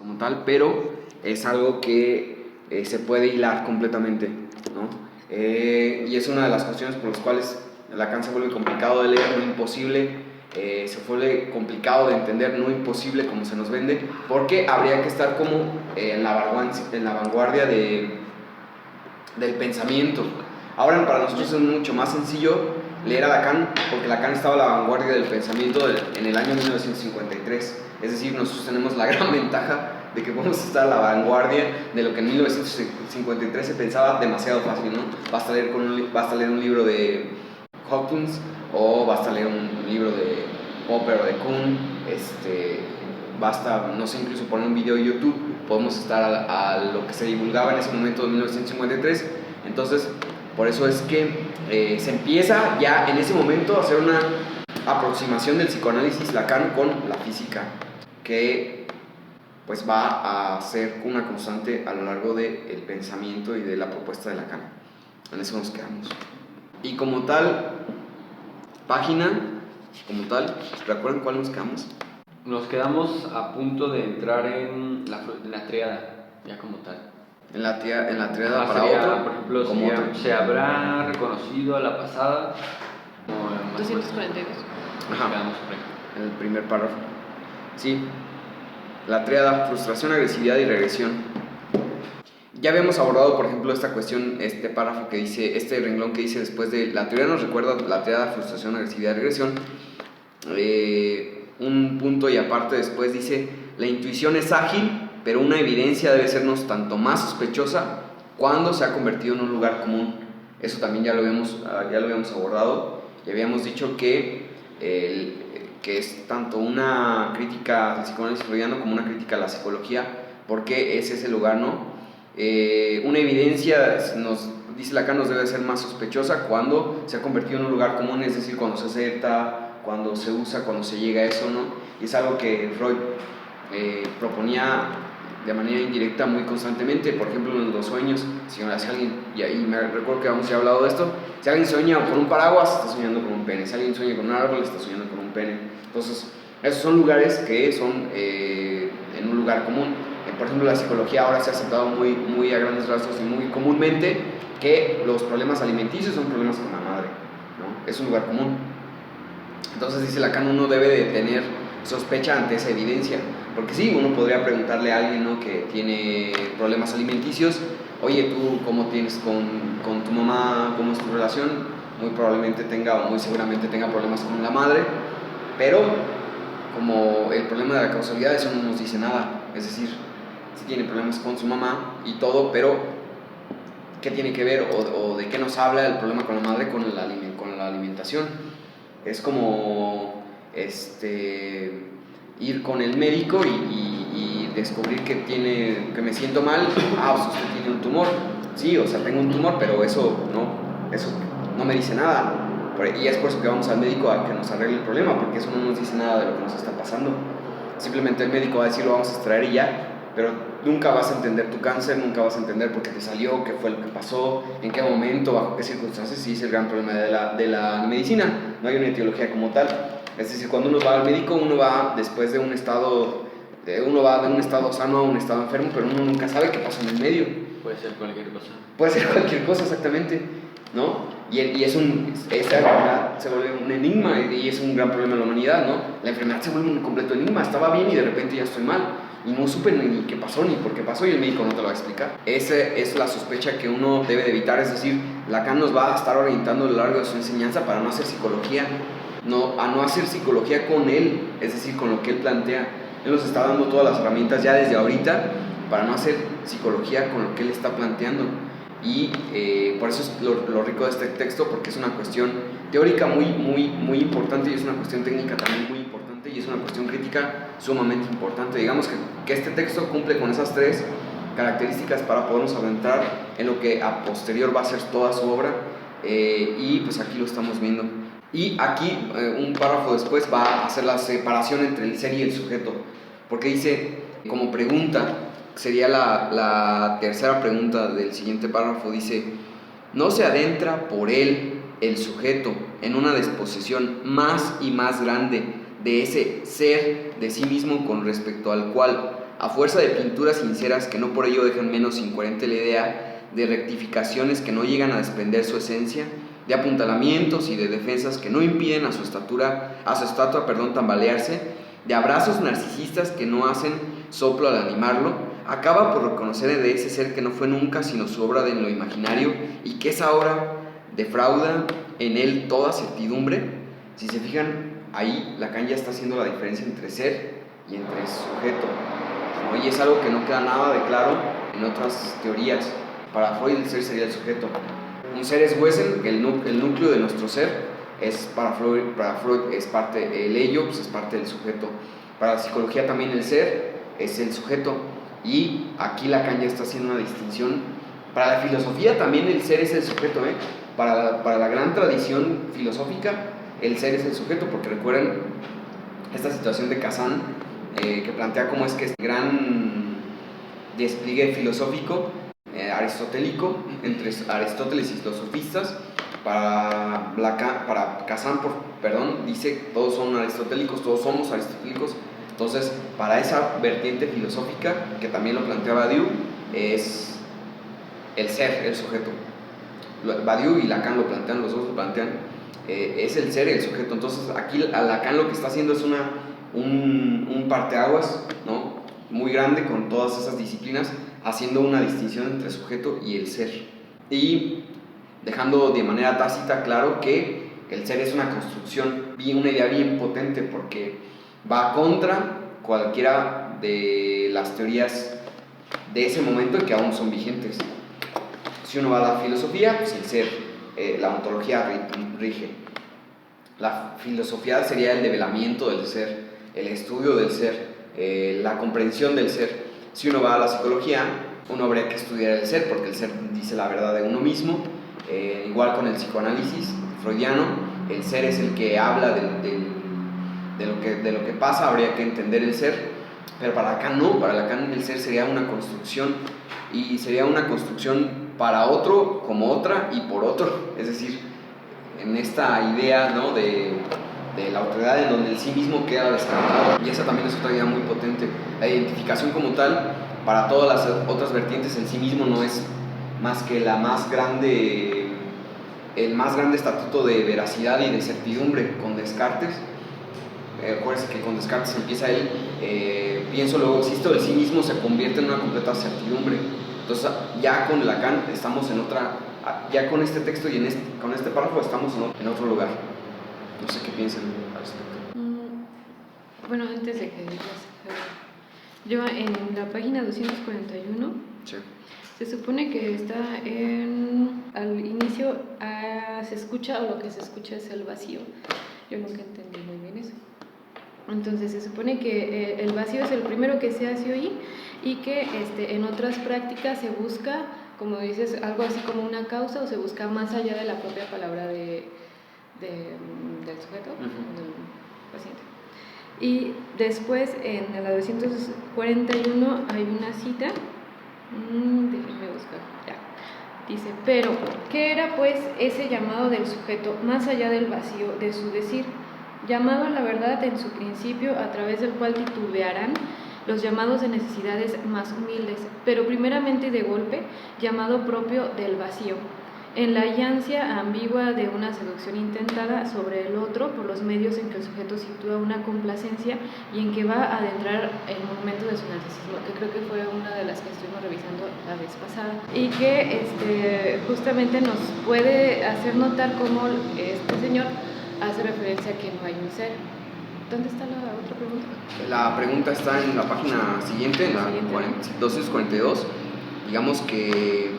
como tal, pero es algo que se puede hilar completamente, ¿no? Y es una de las cuestiones por las cuales Lacan se vuelve complicado de leer, no imposible. Se vuelve complicado de entender, no imposible como se nos vende, porque habría que estar como en la vanguardia del pensamiento. Ahora para nosotros es mucho más sencillo leer a Lacan, porque Lacan estaba a la vanguardia del pensamiento en el año 1953. Es decir, nosotros tenemos la gran ventaja de que podemos estar a la vanguardia de lo que en 1953 se pensaba demasiado fácil, ¿no? Basta leer un libro de Hawkins, o basta leer un libro de Popper o de Kuhn, basta, no sé, incluso poner un video de YouTube, podemos estar a lo que se divulgaba en ese momento de 1953. Entonces, por eso es que se empieza ya en ese momento a hacer una aproximación del psicoanálisis Lacan con la física, que pues va a ser una constante a lo largo del pensamiento y de la propuesta de Lacan. En eso nos quedamos. Y como tal, página, como tal, ¿recuerdan cuál nos quedamos? Nos quedamos a punto de entrar en la tríada, ya como tal. En la tríada para sería, otro. por ejemplo, como otro. se habrá reconocido a la pasada. 242. Ajá, en el primer párrafo. Sí, la tríada, frustración, agresividad y regresión. Ya habíamos abordado, por ejemplo, esta cuestión, este párrafo que dice, este renglón que dice después de la teoría nos recuerda la tríada, frustración, agresividad y regresión. Un punto y aparte después dice, la intuición es ágil, pero una evidencia debe sernos tanto más sospechosa cuando se ha convertido en un lugar común. Eso también ya lo habíamos abordado y habíamos dicho que es tanto una crítica al psicoanálisis freudiano como una crítica a la psicología, porque es ese lugar, ¿no? Una evidencia, dice Lacan, nos debe ser más sospechosa cuando se ha convertido en un lugar común, es decir, cuando se acepta, cuando se usa, cuando se llega a eso, ¿no? Y es algo que Freud proponía de manera indirecta muy constantemente. Por ejemplo, en los sueños, si alguien, y ahí me recuerdo que habíamos ya hablado de esto, si alguien sueña con un paraguas, está soñando con un pene. Si alguien sueña con un árbol, está soñando con un pene. Entonces, esos son lugares que son en un lugar común. Por ejemplo, la psicología ahora se ha aceptado muy a grandes rasgos y muy comúnmente que los problemas alimenticios son problemas con la madre, ¿no? Es un lugar común. Entonces, dice Lacan, uno debe de tener sospecha ante esa evidencia, porque sí, uno podría preguntarle a alguien, ¿no?, que tiene problemas alimenticios, oye, ¿tú cómo tienes con tu mamá? ¿Cómo es tu relación? Muy probablemente tenga, o muy seguramente tenga problemas con la madre, pero como el problema de la causalidad, eso no nos dice nada. Es decir, sí tiene problemas con su mamá y todo, pero ¿qué tiene que ver o de qué nos habla el problema con la madre con la alimentación? Es como ir con el médico y descubrir que me siento mal. Ah, pues usted tiene un tumor. Sí, o sea, tengo un tumor, pero eso no me dice nada. Y es por eso que vamos al médico a que nos arregle el problema, porque eso no nos dice nada de lo que nos está pasando. Simplemente el médico va a decir, lo vamos a extraer y ya, pero nunca vas a entender tu cáncer, nunca vas a entender por qué te salió, qué fue lo que pasó, en qué momento, bajo qué circunstancias. Sí, es el gran problema de la medicina. No hay una etiología como tal. Es decir, cuando uno va al médico, uno va después de un estado sano a un estado enfermo, pero uno nunca sabe qué pasa en el medio. Puede ser cualquier cosa. Puede ser cualquier cosa, exactamente, ¿no? Y esa enfermedad se vuelve un enigma y es un gran problema de la humanidad, ¿no? La enfermedad se vuelve un completo enigma. Estaba bien y de repente ya estoy mal. Y no supe ni qué pasó, ni por qué pasó, y el médico no te lo va a explicar. Esa es la sospecha que uno debe de evitar. Es decir, Lacan nos va a estar orientando a lo largo de su enseñanza para no hacer psicología, a no hacer psicología con él, es decir, con lo que él plantea. Él nos está dando todas las herramientas ya desde ahorita para no hacer psicología con lo que él está planteando. Y por eso es lo rico de este texto, porque es una cuestión teórica muy importante, y es una cuestión técnica también muy importante, y es una cuestión crítica sumamente importante. Digamos que este texto cumple con esas tres características para podernos adentrar en lo que a posterior va a ser toda su obra, y pues aquí lo estamos viendo. Y aquí, un párrafo después, va a hacer la separación entre el ser y el sujeto, porque dice, como pregunta, sería la tercera pregunta del siguiente párrafo, dice, no se adentra por él, el sujeto, en una disposición más y más grande de ese ser de sí mismo con respecto al cual, a fuerza de pinturas sinceras que no por ello dejan menos incoherente la idea, de rectificaciones que no llegan a desprender su esencia, de apuntalamientos y de defensas que no impiden a su estatua, tambalearse, de abrazos narcisistas que no hacen soplo al animarlo, acaba por reconocer de ese ser que no fue nunca sino su obra de lo imaginario y que esa obra defrauda en él toda certidumbre. Si se fijan, ahí Lacan ya está haciendo la diferencia entre ser y entre sujeto, ¿no? Y es algo que no queda nada de claro en otras teorías. Para Freud el ser sería el sujeto. Un ser es Wesen, el núcleo de nuestro ser. Para Freud es parte, el ello pues es parte del sujeto. Para la psicología también el ser es el sujeto. Y aquí Lacan ya está haciendo una distinción. Para la filosofía también el ser es el sujeto, ¿eh? Para la gran tradición filosófica el ser es el sujeto, porque recuerden esta situación de Kazan, que plantea cómo es que este gran despliegue filosófico aristotélico entre Aristóteles y los sofistas. Para Kazan, dice todos son aristotélicos, todos somos aristotélicos. Entonces, para esa vertiente filosófica, que también lo plantea Badiou, es el ser, el sujeto. Badiou y Lacan lo plantean, los dos lo plantean, es el ser, el sujeto. Entonces, aquí Lacan lo que está haciendo es un parteaguas, ¿no?, muy grande con todas esas disciplinas, haciendo una distinción entre el sujeto y el ser. Y dejando de manera tácita claro que el ser es una construcción, una idea bien potente, porque va contra cualquiera de las teorías de ese momento y que aún son vigentes. Si uno va a la filosofía, pues el ser, la ontología rige. La filosofía sería el develamiento del ser, el estudio del ser, la comprensión del ser. Si uno va a la psicología, uno habría que estudiar el ser, porque el ser dice la verdad de uno mismo. Igual con el psicoanálisis freudiano, el ser es el que habla de lo que pasa, habría que entender el ser. Pero para Lacan no, para Lacan el ser sería una construcción, y sería una construcción para otro, como otra y por otro. Es decir, en esta idea, ¿no?, de la autoridad en donde el sí mismo queda descartado. Y esa también es otra idea muy potente. La identificación como tal, para todas las otras vertientes, el sí mismo no es más que el más grande estatuto de veracidad y de certidumbre. Con Descartes, acuérdense que con Descartes empieza él, pienso luego existo, el sí mismo se convierte en una completa certidumbre. Entonces ya con Lacan estamos en otra, ya con este texto y con este párrafo estamos en otro lugar. No sé qué piensan al respecto. Bueno, antes de que digas, yo en la página 241, sí, se supone que está al inicio, se escucha, o lo que se escucha es el vacío. Yo nunca entendí muy bien eso. Entonces se supone que el vacío es el primero que se hace oír, y que en otras prácticas se busca, como dices, algo así como una causa, o se busca más allá de la propia palabra del sujeto, del paciente. Y después en la 241 hay una cita, déjenme buscar, ya. Dice, pero, ¿qué era pues ese llamado del sujeto más allá del vacío de su decir? Llamado a la verdad en su principio, a través del cual titubearán los llamados de necesidades más humildes, pero primeramente y de golpe, llamado propio del vacío, en la ansia ambigua de una seducción intentada sobre el otro por los medios en que el sujeto sitúa una complacencia y en que va a adentrar el monumento de su narcisismo, que creo que fue una de las que estuvimos revisando la vez pasada, y que justamente nos puede hacer notar cómo este señor hace referencia a que no hay un ser. ¿Dónde está la otra pregunta? La pregunta está en la página siguiente, en la 242. Digamos que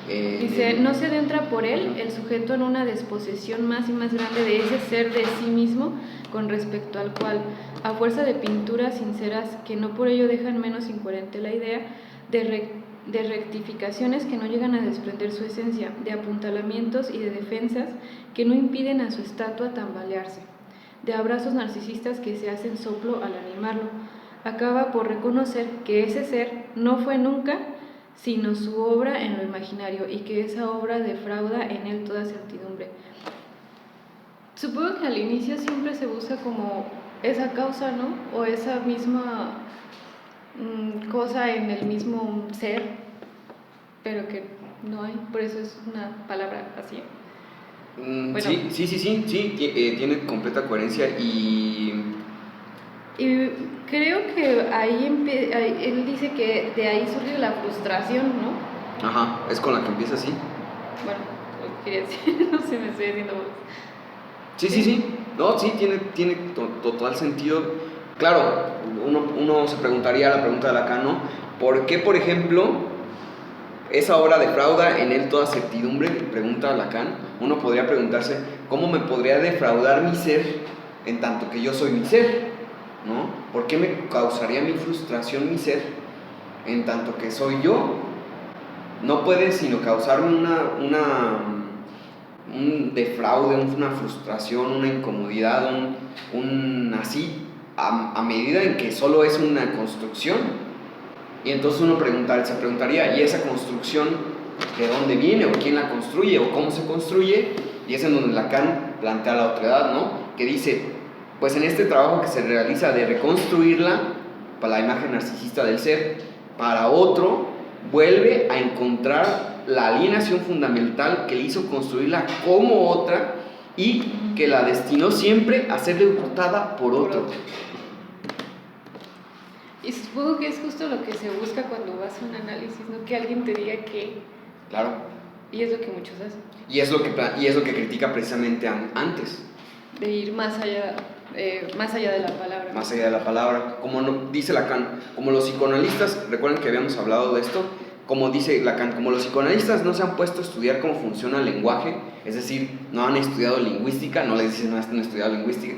dice, no se adentra por él el sujeto en una desposesión más y más grande de ese ser de sí mismo con respecto al cual, a fuerza de pinturas sinceras que no por ello dejan menos incoherente la idea, de rectificaciones que no llegan a desprender su esencia, de apuntalamientos y de defensas que no impiden a su estatua tambalearse, de abrazos narcisistas que se hacen soplo al animarlo, acaba por reconocer que ese ser no fue nunca sino su obra en lo imaginario, y que esa obra defrauda en él toda certidumbre. Supongo que al inicio siempre se busca como esa causa, ¿no? O esa misma cosa en el mismo ser, pero que no hay, por eso es una palabra vacía. Bueno. Sí, tiene completa coherencia y creo que él dice que de ahí surge la frustración, ¿no? ajá, es con la que empieza así. Bueno, lo que quería decir, no sé, me estoy haciendo... Sí. No, sí, tiene total sentido. Claro, uno se preguntaría la pregunta de Lacan, ¿no? ¿Por qué, por ejemplo, esa obra defrauda en él toda certidumbre? Pregunta Lacan. Uno podría preguntarse, ¿cómo me podría defraudar mi ser en tanto que yo soy mi ser? ¿No? ¿Por qué me causaría mi frustración mi ser en tanto que soy yo? No puede sino causarme un defraude, una frustración, una incomodidad, así, a medida en que solo es una construcción. Y entonces uno se preguntaría, ¿y esa construcción de dónde viene? ¿O quién la construye? ¿O cómo se construye? Y es en donde Lacan plantea la otredad, ¿no? Que dice, pues en este trabajo que se realiza de reconstruirla para la imagen narcisista del ser, para otro, vuelve a encontrar la alienación fundamental que le hizo construirla como otra y que la destinó siempre a ser derrotada por otro. Y supongo que es justo lo que se busca cuando vas a un análisis, ¿no? Que alguien te diga que... Claro. Y es lo que muchos hacen. Y es lo que critica precisamente antes. De ir más allá de la palabra. Más allá de la palabra. Dice Lacan, como los psicoanalistas, recuerden que habíamos hablado de esto, como dice Lacan, como los psicoanalistas no se han puesto a estudiar cómo funciona el lenguaje, es decir, no han estudiado lingüística, no les dicen no han estudiado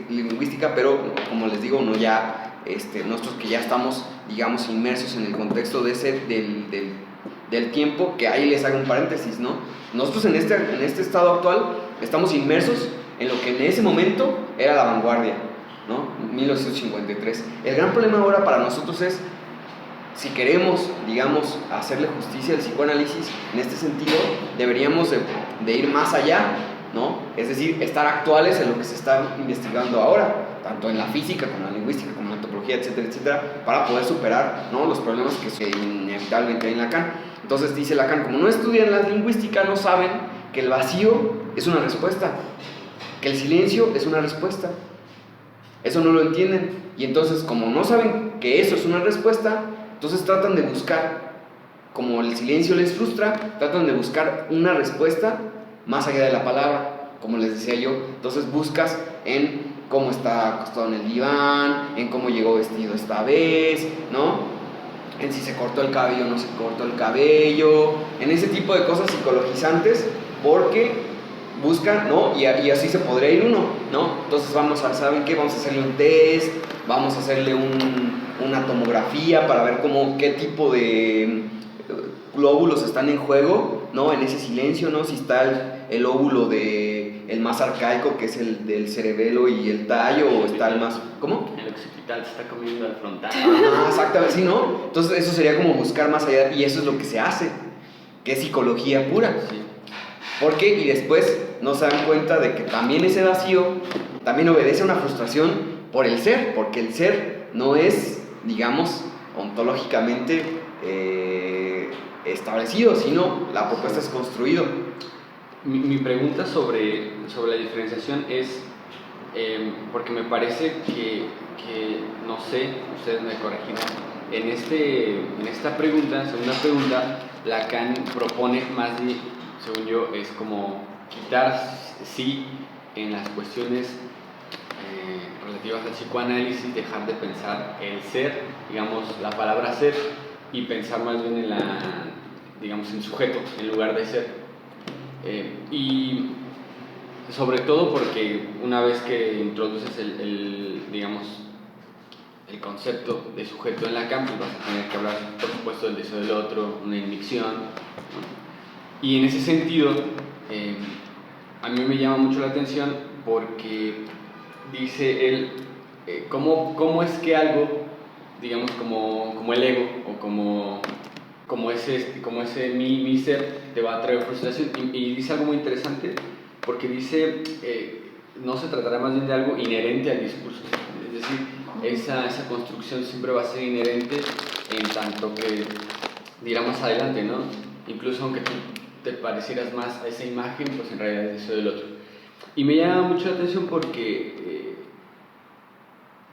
lingüística, pero como les digo, nosotros que ya estamos, digamos, inmersos en el contexto del tiempo, que ahí les hago un paréntesis, ¿no? Nosotros en este estado actual estamos inmersos en lo que en ese momento era la vanguardia, ¿no? 1953. El gran problema ahora para nosotros es, si queremos, digamos, hacerle justicia al psicoanálisis, en este sentido, deberíamos de ir más allá, ¿no? Es decir, estar actuales en lo que se está investigando ahora, tanto en la física, como en la lingüística, como en la antropología, etcétera, etcétera, para poder superar, ¿no?, los problemas que inevitablemente hay en Lacan. Entonces dice Lacan, como no estudian la lingüística, no saben que el vacío es una respuesta, que el silencio es una respuesta. Eso no lo entienden. Y entonces, como no saben que eso es una respuesta, entonces tratan de buscar, como el silencio les frustra, tratan de buscar una respuesta más allá de la palabra, como les decía yo. Entonces buscas en cómo está acostado en el diván, en cómo llegó vestido esta vez, ¿no? En si se cortó el cabello o no se cortó el cabello, en ese tipo de cosas psicologizantes, porque buscan, ¿no? Y así se podría ir uno, ¿no? Entonces ¿saben qué? Vamos a hacerle un test, vamos a hacerle una tomografía para ver qué tipo de glóbulos están en juego, ¿no? En ese silencio, ¿no? Si está el óvulo el más arcaico, que es el del cerebelo y el tallo, o está el más... ¿Cómo? El occipital se está comiendo al frontal. Ah, exactamente, sí, ¿no? Entonces eso sería como buscar más allá, y eso es lo que se hace, que es psicología pura. Sí. Porque, y después no se dan cuenta de que también ese vacío también obedece a una frustración por el ser, porque el ser no es, digamos, ontológicamente establecido, sino la propuesta es construido. Mi pregunta sobre la diferenciación es, porque me parece que, no sé, ustedes me corregirán, en esta segunda pregunta, Lacan propone más de, según yo, es como quitar sí en las cuestiones relativas al psicoanálisis, dejar de pensar el ser, digamos, la palabra ser, y pensar más bien en sujeto, en lugar de ser. Y sobre todo porque una vez que introduces el el concepto de sujeto en Lacan, pues vas a tener que hablar, por supuesto, del deseo del otro, una inmixción, ¿no? Y en ese sentido, a mí me llama mucho la atención porque dice él, ¿cómo es que algo, digamos, como el ego, o como ese mi ser, te va a traer frustración? Y dice algo muy interesante, porque dice, no se tratará más bien de algo inherente al discurso, es decir, esa construcción siempre va a ser inherente en tanto que dirá más adelante, ¿no? Incluso aunque tú te parecieras más a esa imagen, pues en realidad es eso del otro. Y me llama mucho la atención porque,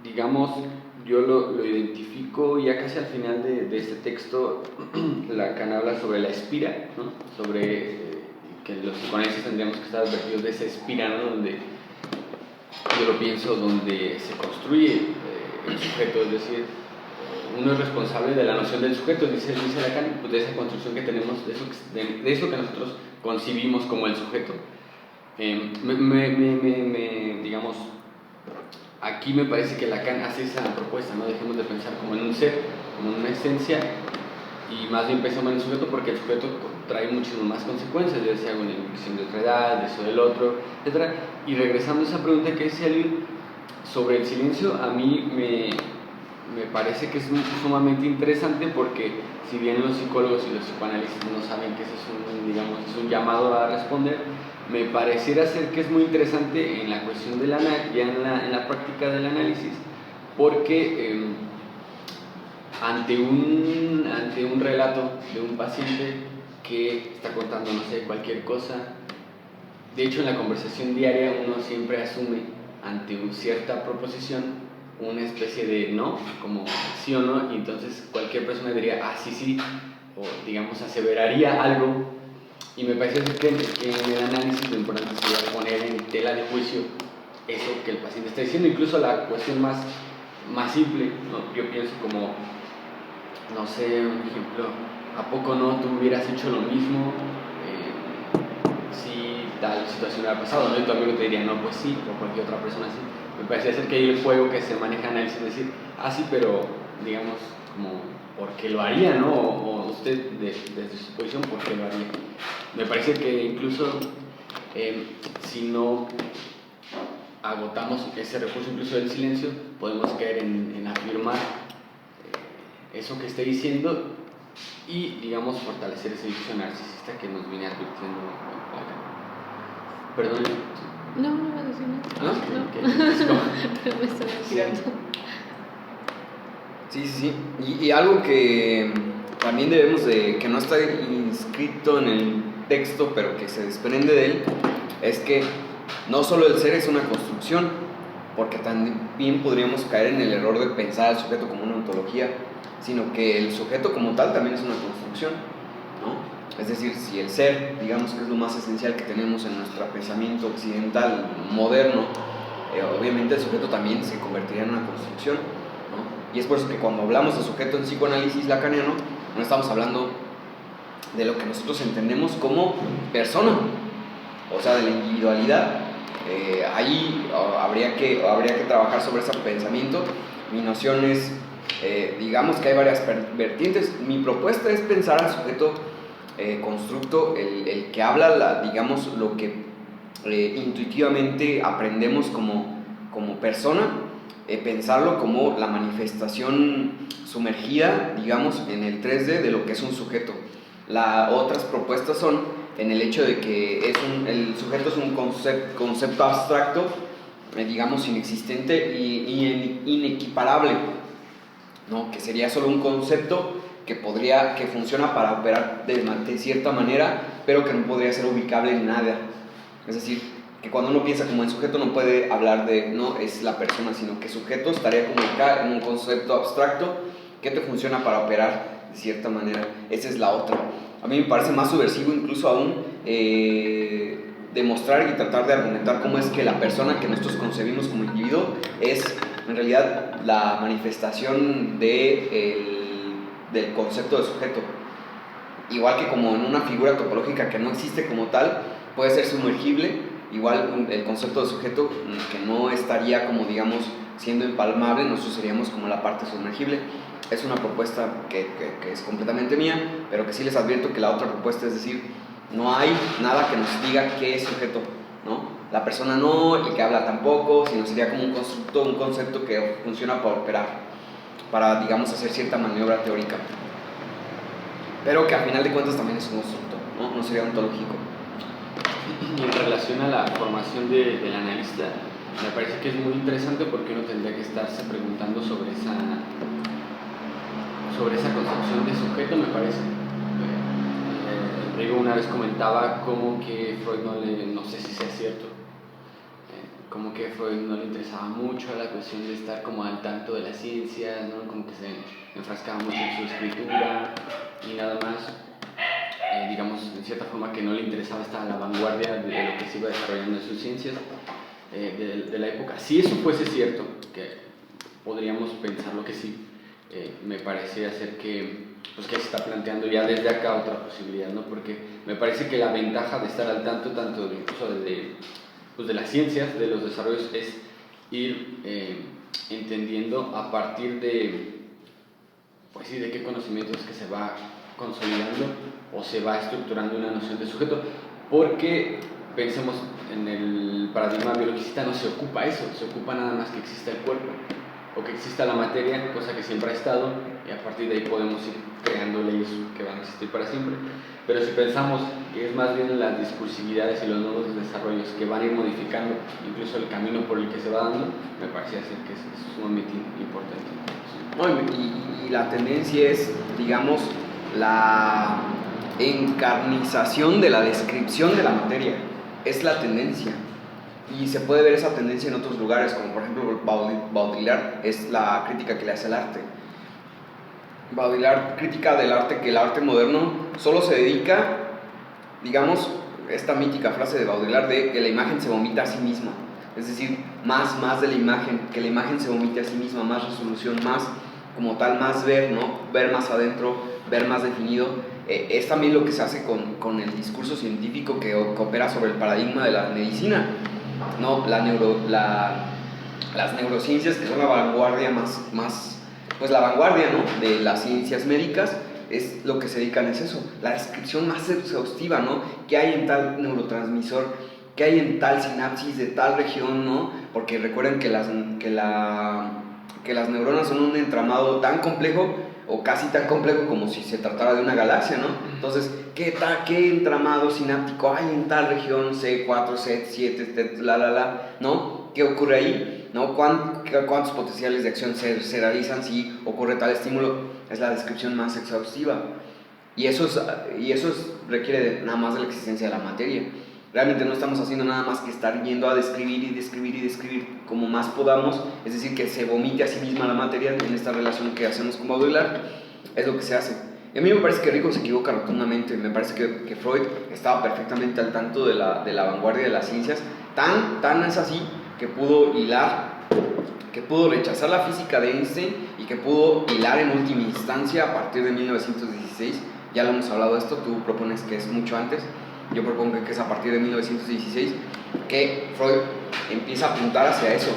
digamos, yo lo identifico ya casi al final de este texto. Lacan habla sobre la espira, ¿no? Sobre que los psicoanálisis tendríamos que estar advertidos de esa espira, ¿no? Donde, yo lo pienso, donde se construye el sujeto, es decir, uno es responsable de la noción del sujeto, dice Lacan, pues de esa construcción que tenemos, de eso que nosotros concibimos como el sujeto. Digamos, aquí me parece que Lacan hace esa propuesta, no dejemos de pensar como en un ser, como en una esencia, y más bien pensamos en el sujeto porque el sujeto trae muchísimas más consecuencias, ya sea una inflexión de otra edad, de eso del otro, etc. Y regresando a esa pregunta que decía Lil sobre el silencio, a mí me parece que es sumamente interesante porque si bien los psicólogos y los psicoanalistas no saben que ese es un llamado a responder, me pareciera ser que es muy interesante en la cuestión de en la práctica del análisis, porque ante un relato de un paciente que está contando, no sé, cualquier cosa, de hecho en la conversación diaria uno siempre asume ante cierta proposición una especie de no, como sí o no, y entonces cualquier persona diría, ah, sí, sí, o digamos aseveraría algo, y me parece que en el análisis lo importante sería poner en tela de juicio eso que el paciente está diciendo, incluso la cuestión más simple, ¿no? Yo pienso como, no sé, un ejemplo, ¿a poco no tú hubieras hecho lo mismo si tal situación hubiera pasado? ¿No? Y tu amigo te diría, no, pues sí, o cualquier otra persona así. Me parece ser que hay el juego que se maneja en análisis, es decir, ah, sí, pero digamos, como, ¿por qué lo haría, no? O usted, desde su posición, ¿por qué lo haría? Me parece que incluso, si no agotamos ese recurso incluso del silencio, podemos caer en afirmar eso que esté diciendo y, digamos, fortalecer ese dicho narcisista que nos viene advirtiendo acá. Perdón. No va a decir nada. ¿No? Pero me estoy inspirando. Sí. Y algo que también debemos de, que no está inscrito en el texto, pero que se desprende de él, es que no solo el ser es una construcción, porque también podríamos caer en el error de pensar al sujeto como una ontología, sino que el sujeto como tal también es una construcción, ¿no? Es decir, si el ser, digamos que es lo más esencial que tenemos en nuestro pensamiento occidental moderno, obviamente el sujeto también se convertiría en una construcción, ¿no? Y es por eso que cuando hablamos de sujeto en psicoanálisis lacaniano, no estamos hablando de lo que nosotros entendemos como persona, o sea, de la individualidad. Ahí habría que trabajar sobre ese pensamiento. Mi noción es, digamos que hay varias vertientes. Mi propuesta es pensar al sujeto constructo, el que habla, digamos, lo que intuitivamente aprendemos como persona, pensarlo como la manifestación sumergida, digamos, en el 3D de lo que es un sujeto. Otras propuestas son en el hecho de que el sujeto es un concepto abstracto, digamos, inexistente y inequiparable, ¿no? Que sería solo un concepto que funciona para operar de cierta manera, pero que no podría ser ubicable en nada. Es decir, que cuando uno piensa como en sujeto no puede hablar de, no es la persona, sino que sujeto estaría como en un concepto abstracto que te funciona para operar de cierta manera. Esa es la otra. A mí me parece más subversivo incluso aún demostrar y tratar de argumentar cómo es que la persona que nosotros concebimos como individuo es en realidad la manifestación del concepto de sujeto. Igual que como en una figura topológica que no existe como tal, puede ser sumergible, igual el concepto de sujeto que no estaría como, digamos, siendo empalmable, nosotros seríamos como la parte sumergible. Es una propuesta que es completamente mía, pero que sí les advierto que la otra propuesta es decir, no hay nada que nos diga qué es sujeto, ¿no? La persona no, el que habla tampoco, sino sería como un concepto que funciona para operar, para, digamos, hacer cierta maniobra teórica, pero que al final de cuentas también es un constructo, ¿no? No sería ontológico. Y en relación a la formación del analista, me parece que es muy interesante porque uno tendría que estarse preguntando sobre esa concepción de sujeto, me parece. Rigo una vez comentaba como que Freud no sé si sea cierto, como que Freud no le interesaba mucho a la cuestión de estar como al tanto de las ciencias, ¿no? Como que se enfrascaba mucho en su escritura y nada más, digamos, en cierta forma que no le interesaba estar a la vanguardia de lo que se iba desarrollando en sus ciencias de la época. Si eso fuese cierto, que podríamos pensarlo que sí, me parece hacer que se está planteando ya desde acá otra posibilidad, ¿no? Porque me parece que la ventaja de estar al tanto tanto incluso de las ciencias, de los desarrollos, es ir entendiendo a partir de, pues sí, de qué conocimientos es que se va consolidando o se va estructurando una noción de sujeto, porque pensemos en el paradigma biologicista, no se ocupa eso, se ocupa nada más que exista el cuerpo o que exista la materia, cosa que siempre ha estado, y a partir de ahí podemos ir creando leyes que van a existir para siempre. Pero si pensamos que es más bien las discursividades y los nuevos desarrollos que van a ir modificando incluso el camino por el que se va dando, me parece ser que es sumamente importante. No, y la tendencia es, digamos, la encarnización de la descripción de la materia. Es la tendencia. Y se puede ver esa tendencia en otros lugares, como por ejemplo Baudrillard es la crítica que le hace al arte. Baudrillard critica del arte que el arte moderno solo se dedica, digamos, esta mítica frase de Baudrillard de que la imagen se vomita a sí misma. Es decir, más de la imagen, que la imagen se vomite a sí misma, más resolución, más como tal, más ver, ¿no? Ver más adentro, ver más definido. Es también lo que se hace con el discurso científico que opera sobre el paradigma de la medicina, ¿no? Las neurociencias, que son la vanguardia pues la vanguardia, ¿no? De las ciencias médicas, es lo que se dedican es eso, la descripción más exhaustiva, ¿no? ¿Qué hay en tal neurotransmisor? ¿Qué hay en tal sinapsis de tal región, ¿no? Porque recuerden que las neuronas son un entramado tan complejo o casi tan complejo como si se tratara de una galaxia, ¿no? Entonces, ¿qué entramado sináptico hay en tal región, C4, C7, ¿no? ¿Qué ocurre ahí? ¿No? ¿Cuántos potenciales de acción se realizan si ocurre tal estímulo? Es la descripción más exhaustiva. Y eso requiere nada más de la existencia de la materia. Realmente no estamos haciendo nada más que estar yendo a describir y describir y describir como más podamos, es decir, que se vomite a sí misma la materia en esta relación que hacemos con Baudrillard, es lo que se hace. Y a mí me parece que Rico se equivoca rotundamente, me parece que Freud estaba perfectamente al tanto de la vanguardia de las ciencias, tan es así que pudo rechazar la física de Einstein y que pudo hilar en última instancia a partir de 1916, ya lo hemos hablado de esto, tú propones que es mucho antes, yo propongo que es a partir de 1916 que Freud empieza a apuntar hacia eso,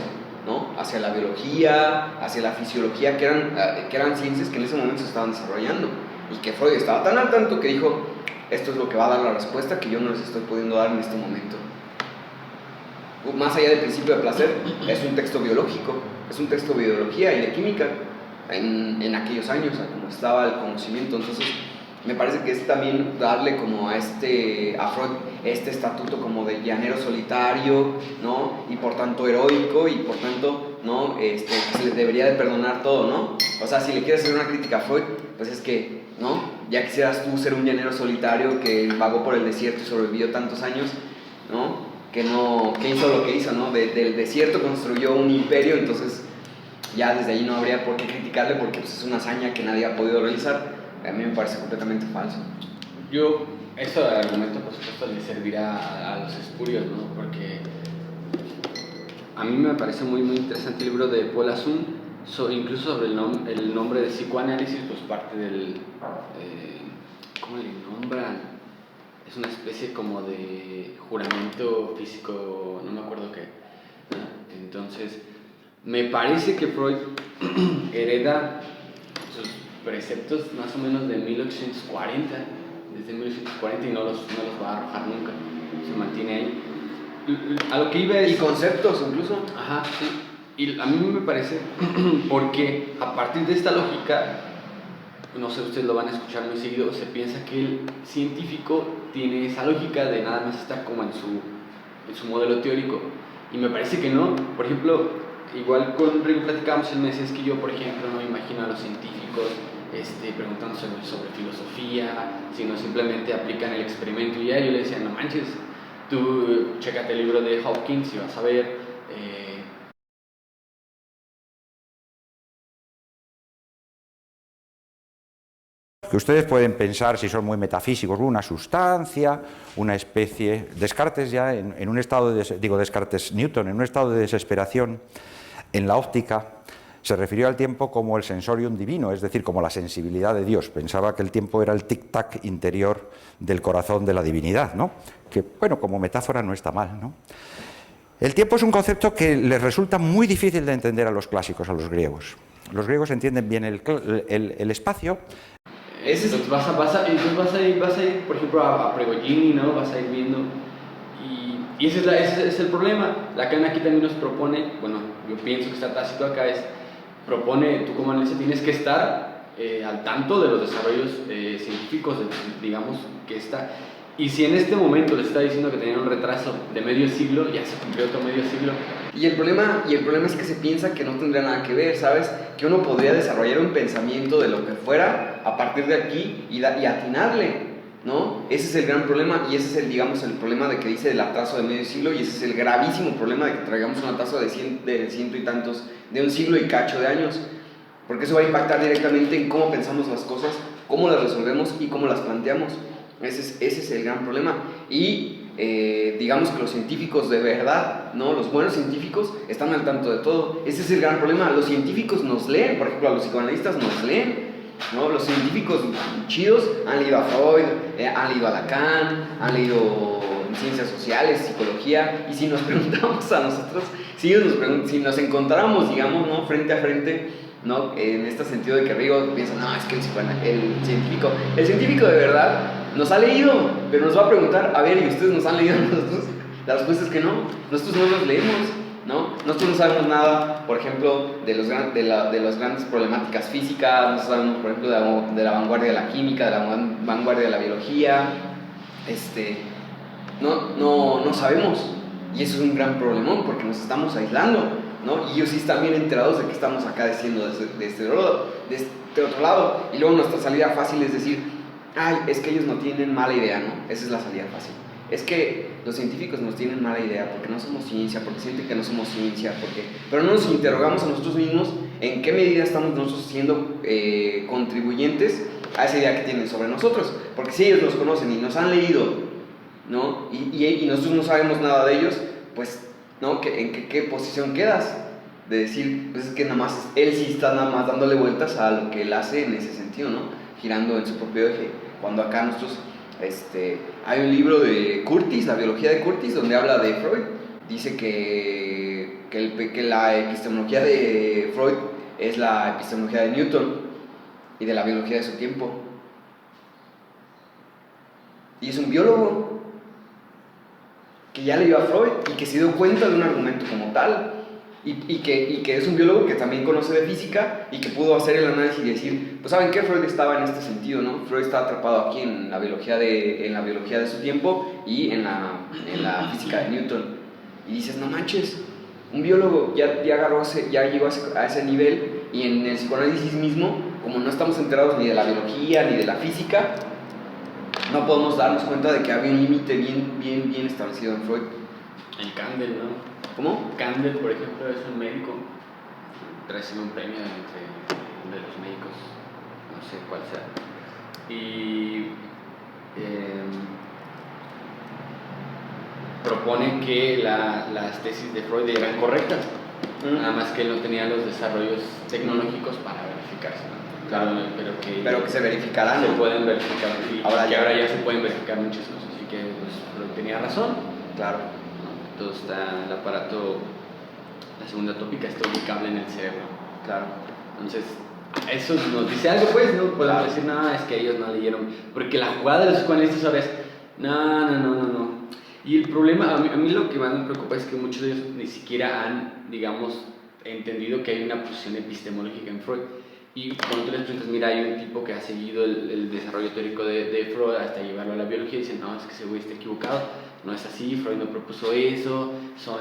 ¿no? Hacia la biología, hacia la fisiología, que eran ciencias que en ese momento se estaban desarrollando, y que Freud estaba tan al tanto que dijo, esto es lo que va a dar la respuesta que yo no les estoy pudiendo dar en este momento. Más allá del principio de placer, es un texto biológico, es un texto de biología y de química en aquellos años, como estaba el conocimiento. Entonces me parece que es también darle como a Freud este estatuto como de llanero solitario, ¿no? Y por tanto heroico, y por tanto, ¿no? Que se le debería de perdonar todo, ¿no? O sea, si le quieres hacer una crítica a Freud, pues es que, ¿no? Ya quisieras tú ser un llanero solitario que vagó por el desierto y sobrevivió tantos años, ¿no? Que hizo lo que hizo, ¿no? Del desierto construyó un imperio, entonces ya desde ahí no habría por qué criticarle porque pues, es una hazaña que nadie ha podido realizar. A mí me parece completamente falso. Eso de argumento, por supuesto, le servirá a los espurios, ¿no? Porque a mí me parece muy, muy interesante el libro de Paul Assun, incluso sobre el nombre de psicoanálisis, pues parte del... ¿cómo le nombran? Es una especie como de juramento físico, no me acuerdo qué, ¿no? Entonces, me parece que Freud hereda sus preceptos más o menos de 1840, desde 1840, y no los va a arrojar nunca, se mantiene ahí. A lo que iba es... Y conceptos incluso. Ajá, sí. Y a mí me parece porque a partir de esta lógica, no sé, ustedes lo van a escuchar muy seguido, se piensa que el científico tiene esa lógica de nada más estar como en su modelo teórico, Y me parece que no. Por ejemplo, igual con Rigo platicábamos, él me decía, es que yo, por ejemplo, no me imagino a los científicos preguntando sobre filosofía, sino simplemente aplican el experimento y ya. Yo le decía, no manches, tú chécate el libro de Hawkins y vas a ver. Que ustedes pueden pensar, si son muy metafísicos, una sustancia, una especie. Descartes ya en un estado Descartes, Newton, en un estado de desesperación en la óptica, se refirió al tiempo como el sensorium divino, es decir, como la sensibilidad de Dios. Pensaba que el tiempo era el tic-tac interior del corazón de la divinidad, ¿no? Que, bueno, como metáfora no está mal, ¿no? El tiempo es un concepto que les resulta muy difícil de entender a los clásicos, a los griegos. Los griegos entienden bien el espacio. Entonces vas a ir, por ejemplo, a Pregolini, ¿no? Vas a ir viendo. Y ese es el problema. Lacan aquí también nos propone, bueno, yo pienso que está tácito acá, propone, tú como analista tienes que estar al tanto de los desarrollos científicos, digamos, que está. Y si en este momento le está diciendo que tenían un retraso de medio siglo, ya se cumplió otro medio siglo. Y el problema es que se piensa que no tendría nada que ver, ¿sabes? Que uno podría desarrollar un pensamiento de lo que fuera a partir de aquí y atinarle, ¿no? Ese es el gran problema y ese es digamos, el problema de que dice el atraso de medio siglo y ese es el gravísimo problema de que traigamos un atraso de ciento y tantos, de un siglo y cacho de años. Porque eso va a impactar directamente en cómo pensamos las cosas, cómo las resolvemos y cómo las planteamos. Ese es el gran problema. Y digamos que los científicos de verdad, ¿no? Los buenos científicos están al tanto de todo. Ese es el gran problema. Los científicos nos leen, por ejemplo, a los psicoanalistas nos leen, ¿no? Los científicos chidos han leído a Freud, han leído a Lacan, han leído ciencias sociales, psicología. Y si nos preguntamos a nosotros, si nos encontráramos, digamos, ¿no? Frente a frente, ¿no? En este sentido de que Rigo piensa, no, es que el científico de verdad nos ha leído, pero nos va a preguntar, a ver, ¿y ustedes nos han leído a nosotros? La respuesta es que no, nosotros no los leemos, ¿no? Nosotros no sabemos nada, por ejemplo, de las grandes problemáticas físicas, no sabemos, por ejemplo, de la vanguardia de la química, de la vanguardia de la biología, no sabemos, y eso es un gran problemón, porque nos estamos aislando, ¿no? Y ellos sí están bien enterados de que estamos acá diciendo de este otro lado, y luego nuestra salida fácil es decir, ay, es que ellos no tienen mala idea, ¿no? Esa es la salida fácil. Es que los científicos nos tienen mala idea porque no somos ciencia, porque sienten que no somos ciencia, pero no nos interrogamos a nosotros mismos en qué medida estamos nosotros siendo contribuyentes a esa idea que tienen sobre nosotros, porque si ellos nos conocen y nos han leído, ¿no? Y nosotros no sabemos nada de ellos, pues, ¿no? ¿En qué posición quedas? De decir, pues es que nada más, él sí está nada más dándole vueltas a lo que él hace en ese sentido, ¿no? Girando en su propio eje, cuando acá nosotros, hay un libro de Curtis, la biología de Curtis, donde habla de Freud, dice que la epistemología de Freud es la epistemología de Newton y de la biología de su tiempo, y es un biólogo que ya leyó a Freud y que se dio cuenta de un argumento como tal, y que es un biólogo que también conoce de física y que pudo hacer el análisis y decir, pues ¿saben qué? Freud estaba en este sentido, ¿no? Freud está atrapado aquí en la biología de su tiempo y en la física de Newton. Y dices, no manches, un biólogo ya llegó a ese nivel, y en el psicoanálisis mismo, como no estamos enterados ni de la biología ni de la física, no podemos darnos cuenta de que había un límite bien establecido en Freud. El Kandel, ¿no? ¿Cómo? Kandel, por ejemplo, es un médico, recibe un premio de los médicos, no sé cuál sea, y propone que las tesis de Freud eran correctas, nada más que él no tenía los desarrollos tecnológicos para verificarse, ¿no? Claro, pero que se verificarán, se ¿no? pueden verificar, y ahora ya se pueden verificar muchas cosas, así que pues, Freud tenía razón. Claro. Todo está, el aparato, la segunda tópica está ubicable en el cerebro. Claro. Entonces, eso nos dice algo, pues, no podemos decir nada, es que ellos no leyeron. Porque la jugada de los psicoanalistas ahora es, no. Y el problema, a mí lo que más me preocupa es que muchos de ellos ni siquiera han, digamos, entendido que hay una posición epistemológica en Freud. Y cuando tú les preguntas, mira, hay un tipo que ha seguido el desarrollo teórico de Freud hasta llevarlo a la biología, y dicen, no, es que ese güey está equivocado, no es así, Freud no propuso eso, son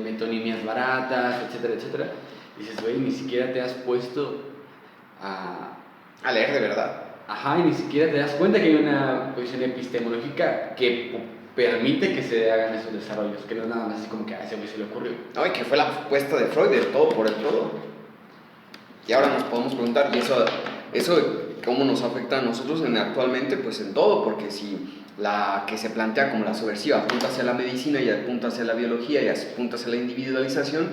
metonimias baratas, etcétera, etcétera. Y dices, güey, ni siquiera te has puesto a leer de verdad. Ajá, y ni siquiera te das cuenta que hay una posición epistemológica que permite que se hagan esos desarrollos, que no es nada más así como que a ese güey se le ocurrió. No, y que fue la propuesta de Freud, del todo por el todo. Y ahora nos podemos preguntar, ¿y eso cómo nos afecta a nosotros actualmente? Pues en todo, porque si la que se plantea como la subversiva apunta hacia la medicina y apunta hacia la biología y apunta hacia la individualización,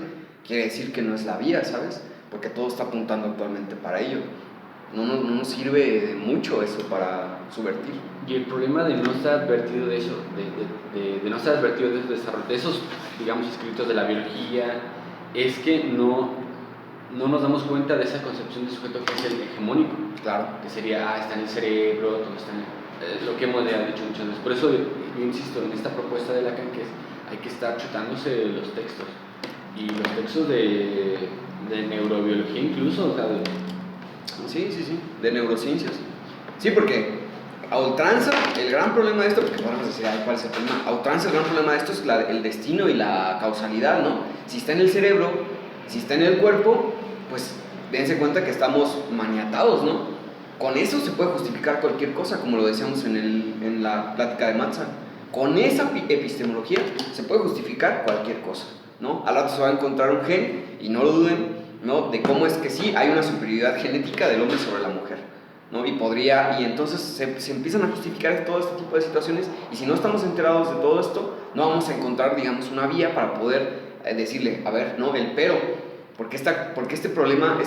quiere decir que no es la vía, ¿sabes? Porque todo está apuntando actualmente para ello. No nos sirve de mucho eso para subvertir. Y el problema de no estar advertido de eso, de no estar advertido de esos desarrollos, de esos, digamos, escritos de la biología, es que no nos damos cuenta de esa concepción de sujeto que es el hegemónico. Claro. Que sería, está en el cerebro, todo está en lo que hemos ya dicho muchas veces. Por eso yo insisto en esta propuesta de Lacan, que es, hay que estar chutándose los textos. Y los textos de neurobiología incluso, o sea, Sí, de neurociencias. Sí, porque a ultranza, el gran problema de esto, porque podemos decir, ¿cuál es el problema? A ultranza, el gran problema de esto es el destino y la causalidad, ¿no? Si está en el cerebro, si está en el cuerpo, pues dense cuenta que estamos maniatados, ¿no? Con eso se puede justificar cualquier cosa, como lo decíamos en la plática de Matzak. Con esa epistemología se puede justificar cualquier cosa, ¿no? Al rato se va a encontrar un gen, y no lo duden, ¿no? De cómo es que sí hay una superioridad genética del hombre sobre la mujer, ¿no? Y entonces se empiezan a justificar todo este tipo de situaciones, y si no estamos enterados de todo esto, no vamos a encontrar, digamos, una vía para poder decirle, a ver, ¿no? El pero, porque este problema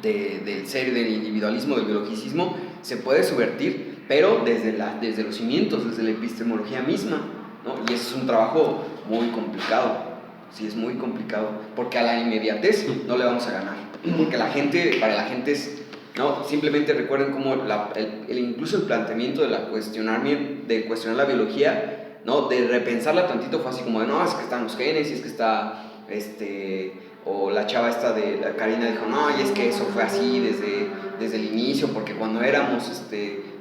del ser, del individualismo, del biologicismo, se puede subvertir, pero desde los cimientos, desde la epistemología misma, ¿no? Y ese es un trabajo muy complicado. Sí, es muy complicado, porque a la inmediatez no le vamos a ganar, porque para la gente es, ¿no? Simplemente recuerden cómo incluso el planteamiento de cuestionar la biología, ¿no? De repensarla tantito fue así como de, no, es que están los genes, y es que está, o la chava esta de la Karina dijo, no, y es que eso fue así desde el inicio, porque cuando éramos,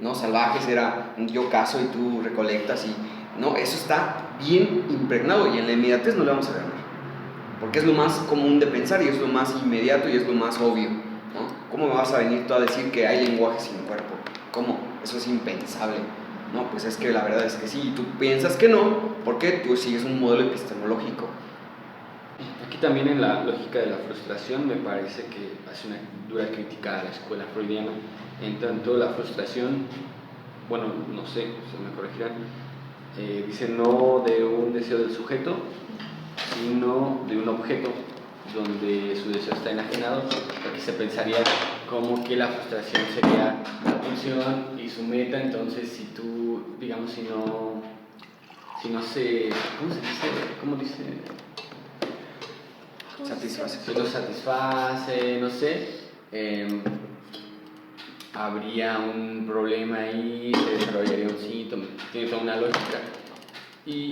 no, salvajes era yo cazo y tú recolectas, y no, eso está bien impregnado, y en la inmediatez no le vamos a ganar. Porque es lo más común de pensar y es lo más inmediato y es lo más obvio, ¿no? ¿Cómo me vas a venir tú a decir que hay lenguaje sin cuerpo? ¿Cómo? Eso es impensable. No, pues es que la verdad es que sí, y tú piensas que no, porque tú sigues un modelo epistemológico. Aquí también en la lógica de la frustración me parece que hace una dura crítica a la escuela freudiana, en tanto la frustración, bueno, no sé, se me corregirán, dice no de un deseo del sujeto, sino de un objeto donde su deseo está enajenado, porque se pensaría como que la frustración sería la pulsión y su meta. Entonces si tú, digamos, si no se, ¿cómo dice? Satisface. Si no satisface, no sé, habría un problema ahí, se desarrollaría un síntoma, tiene toda una lógica. Y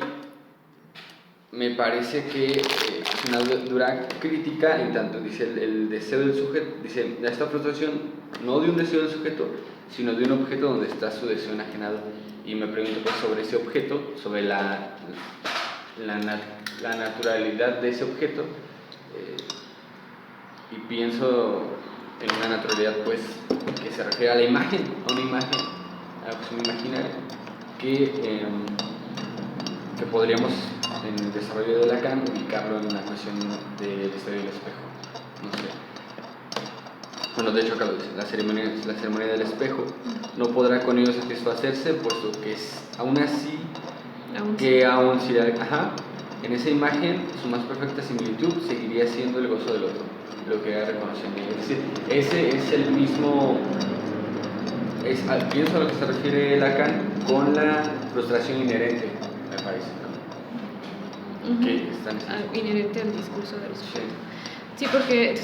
me parece que es una dura crítica, en tanto dice el deseo del sujeto, dice esta frustración no de un deseo del sujeto, sino de un objeto donde está su deseo enajenado. Y me pregunto pues sobre ese objeto, sobre la naturalidad de ese objeto, y pienso en una naturalidad pues que se refiere a la imagen, a una imagen, a un imaginario, que podríamos en el desarrollo de Lacan ubicarlo en una cuestión del estadio del espejo, no sé. Bueno, de hecho acá lo dice, la ceremonia del espejo no podrá con ello satisfacerse, puesto que es aún así, aún si en esa imagen su más perfecta similitud seguiría siendo el gozo del otro, lo que ha reconocido en ello. Es decir, ese es el mismo, pienso a lo que se refiere Lacan con la frustración inherente, me parece, ¿no? Que está inherente al discurso del sujeto. Sí, porque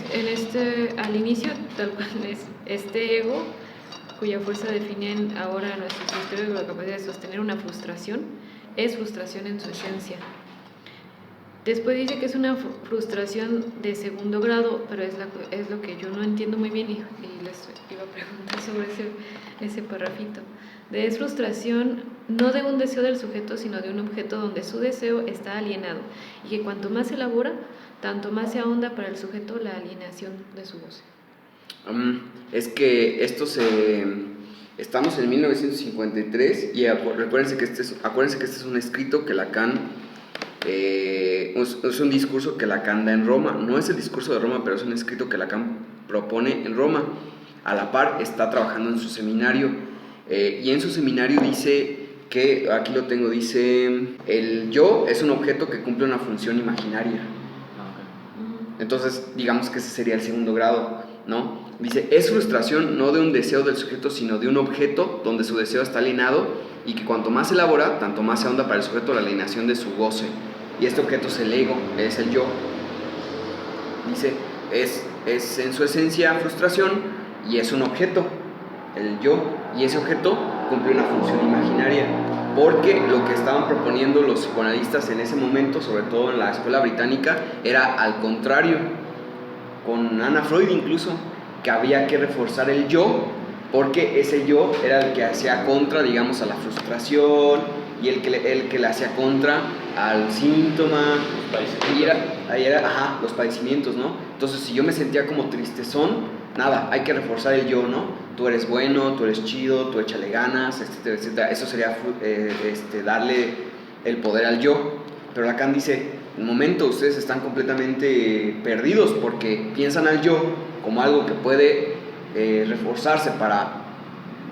al inicio tal cual es este ego cuya fuerza definen ahora nuestros estudios la capacidad de sostener una frustración, es frustración en su esencia. Después dice que es una frustración de segundo grado, pero es lo que yo no entiendo muy bien y les iba a preguntar sobre ese parrafito. Es frustración no de un deseo del sujeto, sino de un objeto donde su deseo está alienado y que cuanto más se elabora, tanto más se ahonda para el sujeto la alienación de su goce. Es que estamos en 1953 y acuérdense que este es un escrito que Lacan, es un discurso que Lacan da en Roma. No es el discurso de Roma, pero es un escrito que Lacan propone en Roma. A la par está trabajando en su seminario, y en su seminario dice que, aquí lo tengo, dice, el yo es un objeto que cumple una función imaginaria. Entonces, digamos que ese sería el segundo grado, ¿no? Dice, es frustración no de un deseo del sujeto, sino de un objeto donde su deseo está alienado y que cuanto más se elabora, tanto más se ahonda para el sujeto la alienación de su goce. Y este objeto es el ego, es el yo. Dice, es en su esencia frustración y es un objeto, el yo, y ese objeto cumple una función imaginaria. Porque lo que estaban proponiendo los psicoanalistas en ese momento, sobre todo en la escuela británica, era al contrario, con Anna Freud incluso, que había que reforzar el yo, porque ese yo era el que hacía contra, digamos, a la frustración, y el que le hacía contra al síntoma, los padecimientos, ¿no? Entonces, si yo me sentía como tristezón, nada, hay que reforzar el yo, ¿no? Tú eres bueno, tú eres chido, tú échale ganas, etcétera, etcétera. Eso sería darle el poder al yo. Pero Lacan dice, en un momento ustedes están completamente perdidos porque piensan al yo como algo que puede reforzarse para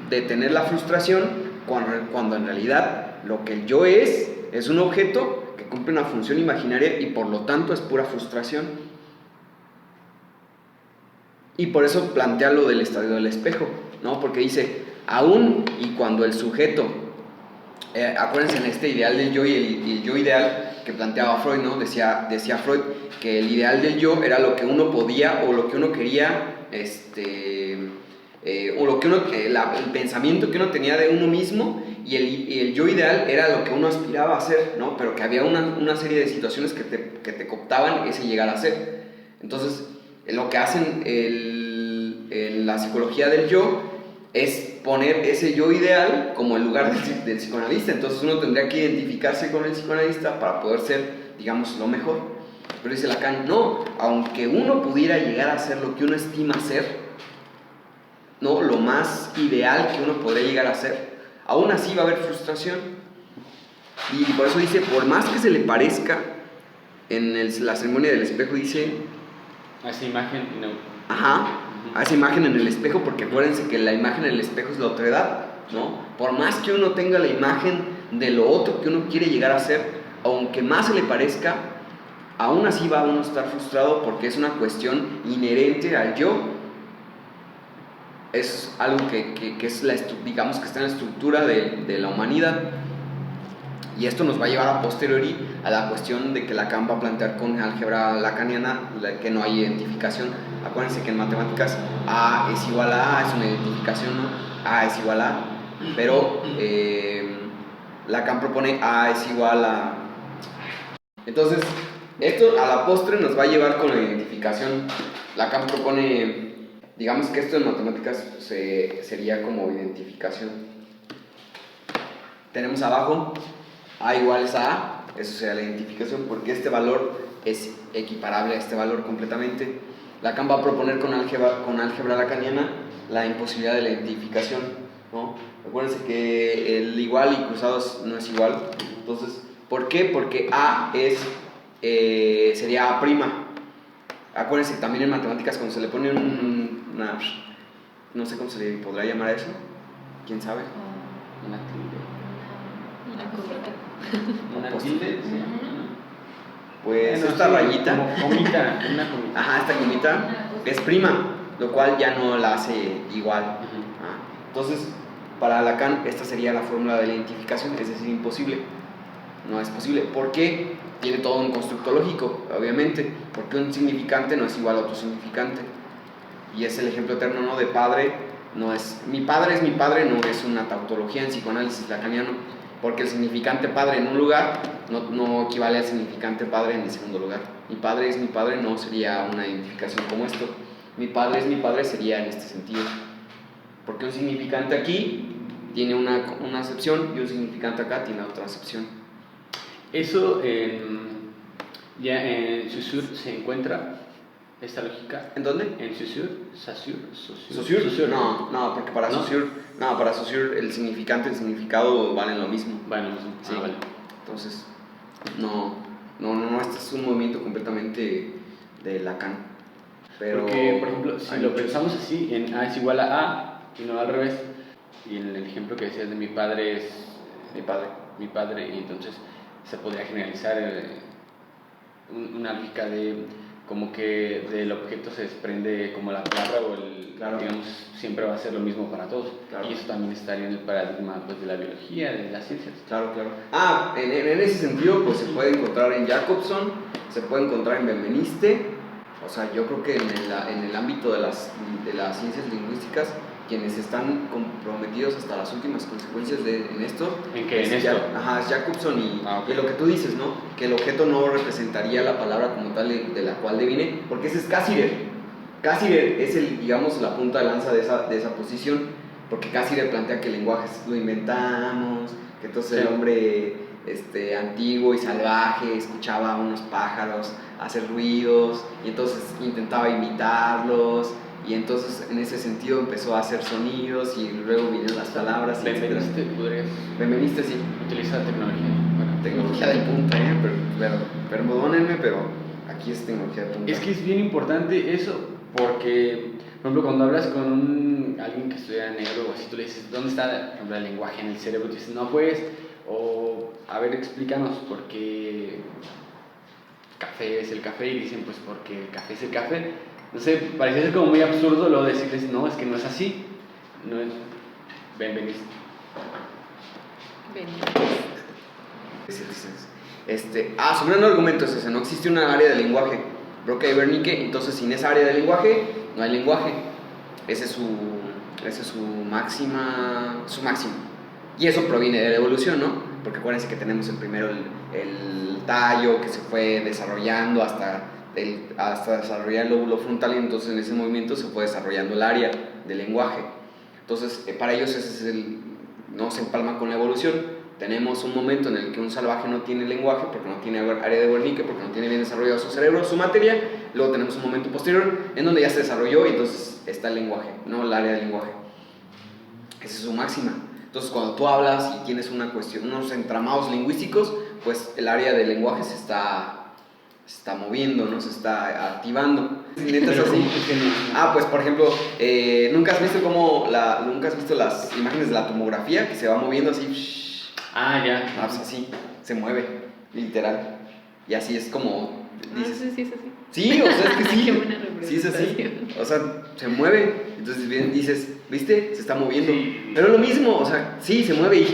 detener la frustración, cuando en realidad lo que el yo es un objeto que cumple una función imaginaria y por lo tanto es pura frustración. Y por eso plantea lo del estadio del espejo, ¿no? Porque dice, aún y cuando el sujeto, acuérdense en este ideal del yo y el yo ideal que planteaba Freud, ¿no? Decía Freud que el ideal del yo era lo que uno podía o lo que uno quería, o lo que el pensamiento que uno tenía de uno mismo, y el yo ideal era lo que uno aspiraba a ser, ¿no? Pero que había una serie de situaciones que te cooptaban ese llegar a ser. Entonces, lo que hacen en la psicología del yo es poner ese yo ideal como el lugar del psicoanalista. Entonces uno tendría que identificarse con el psicoanalista para poder ser, digamos, lo mejor. Pero dice Lacan, no, aunque uno pudiera llegar a ser lo que uno estima ser, ¿no? Lo más ideal que uno podría llegar a ser, aún así va a haber frustración. Y por eso dice, por más que se le parezca, en la ceremonia del espejo dice, a esa imagen, no. A esa imagen en el espejo, porque acuérdense que la imagen en el espejo es la otredad, ¿no? Por más que uno tenga la imagen de lo otro que uno quiere llegar a ser, aunque más se le parezca, aún así va a uno estar frustrado porque es una cuestión inherente al yo. Es algo que es digamos que está en la estructura de la humanidad. Y esto nos va a llevar a posteriori a la cuestión de que Lacan va a plantear con álgebra lacaniana que no hay identificación. Acuérdense que en matemáticas A es igual a A, es una identificación, ¿no? A es igual a, pero Lacan propone A es igual a... Entonces, esto a la postre nos va a llevar con la identificación. Lacan propone, digamos que esto en matemáticas sería como identificación. Tenemos abajo A igual a A, eso sería la identificación, porque este valor es equiparable a este valor completamente. Lacan va a proponer con álgebra lacaniana la imposibilidad de la identificación, ¿no? Acuérdense que el igual y cruzados no es igual. Entonces, ¿por qué? Porque A sería A'. Acuérdense también en matemáticas cuando se le pone una, no sé cómo se le podrá llamar a eso, ¿quién sabe? Una tilde, sí. Pues bueno, esta sí, rayita, una comita. esta comita es prima, lo cual ya no la hace igual. Entonces, para Lacan esta sería la fórmula de la identificación, es decir, imposible. No es posible. ¿Por qué? Tiene todo un constructo lógico, obviamente, porque un significante no es igual a otro significante. Y es el ejemplo eterno, ¿no? De padre, no es mi padre, no es una tautología en psicoanálisis lacaniano. porque el significante padre en un lugar no equivale al significante padre en el segundo lugar. Mi padre es mi padre no sería una identificación como esto. Mi padre es mi padre sería en este sentido. Porque un significante aquí tiene una acepción y un significante acá tiene otra acepción. Eso ya en Saussure se encuentra esta lógica. ¿En dónde? En Saussure. ¿Saussure? No, porque para Saussure el significante y el significado valen lo mismo. Vale, lo mismo. Sí. Vale. Entonces, no, este es un movimiento completamente de Lacan. Pero porque, por ejemplo, si lo pensamos así, en A es igual a A y no al revés, y en el ejemplo que decías de mi padre es mi padre, y entonces se podría generalizar una lógica de como que del objeto se desprende como la palabra o claro. digamos, siempre va a ser lo mismo para todos. Claro. Y eso también estaría en el paradigma pues, de la biología, de las ciencias. Claro. En ese sentido, pues se puede encontrar en Jacobson, se puede encontrar en Benveniste. O sea, yo creo que en el ámbito de las ciencias lingüísticas, quienes están comprometidos hasta las últimas consecuencias en esto, ¿En qué? ¿En esto? Es Jacobson y Okay. lo que tú dices, ¿no? Que el objeto no representaría la palabra como tal de la cual deviene, porque ese es Cassirer. Cassirer es digamos, la punta de lanza de esa posición, porque Cassirer plantea que el lenguaje lo inventamos, que entonces el hombre antiguo y salvaje escuchaba a unos pájaros hacer ruidos y entonces intentaba imitarlos. Y entonces en ese sentido empezó a hacer sonidos y luego vinieron las palabras. Benveniste, podrías Benveniste, sí. utilizar tecnología. Bueno, tecnología de punta, pero perdónenme, pero aquí es tecnología de punta. Es que es bien importante eso, porque, por ejemplo, cuando hablas con alguien que estudia negro o así, tú le dices, ¿dónde está por ejemplo, el lenguaje en el cerebro? Tú dices, no, pues, o a ver, explícanos por qué café es el café, y dicen, pues, porque el café es el café. No sé, parece ser como muy absurdo lo de decirles, no, es que no es así. No es. Benveniste. Su gran argumento es ese: no existe una área de lenguaje. Broca y Wernicke, entonces sin esa área de lenguaje, no hay lenguaje. Ese es su máxima. Y eso proviene de la evolución, ¿no? Porque acuérdense que tenemos primero el tallo que se fue desarrollando hasta desarrollar el lóbulo frontal, y entonces en ese movimiento se fue desarrollando el área del lenguaje. Entonces para ellos ese es no se empalma con la evolución. Tenemos un momento en el que un salvaje no tiene lenguaje porque no tiene área de Wernicke, porque no tiene bien desarrollado su cerebro, su materia. Luego tenemos un momento posterior en donde ya se desarrolló y entonces está el lenguaje, no el área del lenguaje. Esa es su máxima. Entonces cuando tú hablas y tienes una cuestión, unos entramados lingüísticos, pues el área del lenguaje se está moviendo, ¿no? Se está activando. ¿Netas así? Pues por ejemplo, ¿nunca has visto las imágenes de la tomografía que se va moviendo así? Ya. Pues así, se mueve, literal. Y así es como dices. Sí, es así. Sí, o sea, es que sí. Qué buena Sí, es así. representación. O sea, se mueve. Entonces bien dices, ¿viste? Se está moviendo. Sí. Pero lo mismo, o sea, sí, se mueve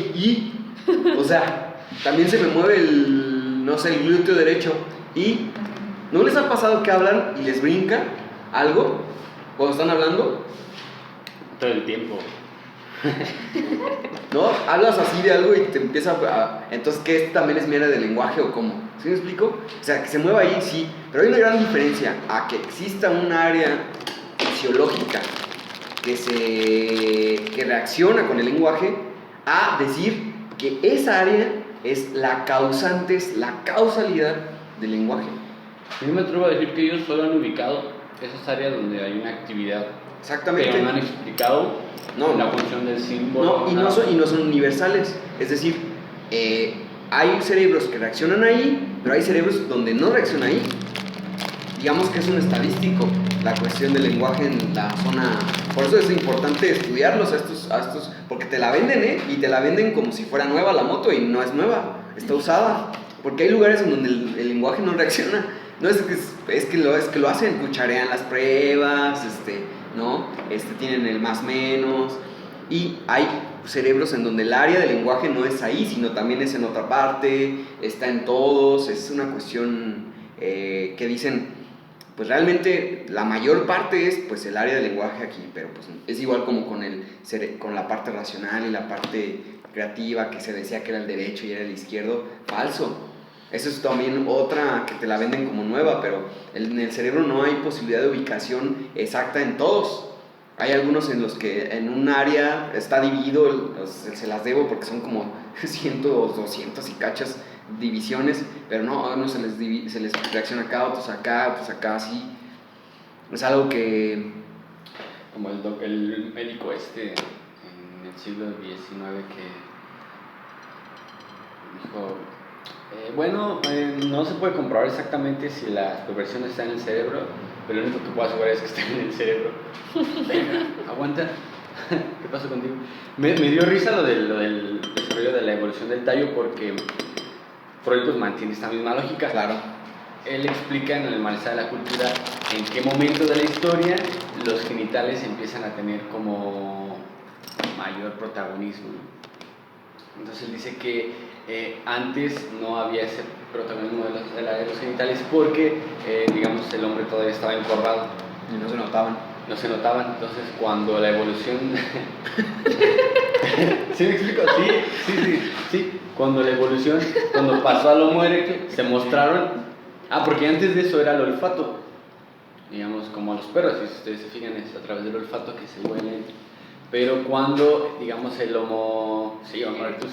o sea, también se me mueve el glúteo derecho. ¿Y no les ha pasado que hablan y les brinca algo cuando están hablando? Todo el tiempo. ¿No? Hablas así de algo y te empieza entonces, ¿qué también es mi área de lenguaje o cómo? ¿Sí me explico? O sea, que se mueva ahí, sí, pero hay una gran diferencia a que exista un área fisiológica que reacciona con el lenguaje, a decir que esa área es la causante, es la causalidad del lenguaje. Yo me atrevo a decir que ellos solo han ubicado esas áreas donde hay una actividad. Exactamente. Pero no han explicado la función del símbolo. No, y no son universales. Es decir, hay cerebros que reaccionan ahí, pero hay cerebros donde no reacciona ahí. Digamos que es un estadístico la cuestión del lenguaje en la zona. Por eso es importante estudiarlos a estos, porque te la venden, y te la venden como si fuera nueva la moto, y no es nueva, está usada. Porque hay lugares en donde el lenguaje no reacciona. No es que lo hacen, cucharean las pruebas, ¿no? Tienen el más menos. Y hay cerebros en donde el área del lenguaje no es ahí, sino también es en otra parte, está en todos. Es una cuestión que dicen, pues realmente la mayor parte es pues el área del lenguaje aquí, pero pues es igual como con la parte racional y la parte creativa que se decía que era el derecho y era el izquierdo, falso. Eso es también otra que te la venden como nueva, pero en el cerebro no hay posibilidad de ubicación exacta en todos. Hay algunos en los que en un área está dividido, se las debo porque son como 100 o 200 y cachas divisiones, pero no, a unos se les reacciona acá, otros acá, así. Es algo que... Como el médico en el siglo XIX que dijo, no se puede comprobar exactamente si la perversión está en el cerebro, pero lo único que puedo asegurar es que está en el cerebro. Venga, aguanta. ¿Qué pasó contigo? Me dio risa lo del desarrollo de la evolución del tallo porque Freud pues mantiene esta misma lógica. Claro. Él explica en el malestar de la cultura en qué momento de la historia los genitales empiezan a tener como mayor protagonismo. Entonces él dice que antes no había ese protagonismo de los genitales porque, digamos, el hombre todavía estaba encorvado. Y no se notaban. No se notaban, entonces cuando la evolución... ¿Sí me explico? Sí. Cuando la evolución, cuando pasó al Homo erectus, se mostraron... porque antes de eso era el olfato. Digamos, como a los perros, si ustedes se fijan, es a través del olfato que se huelen. Pero cuando, digamos, el Homo erectus,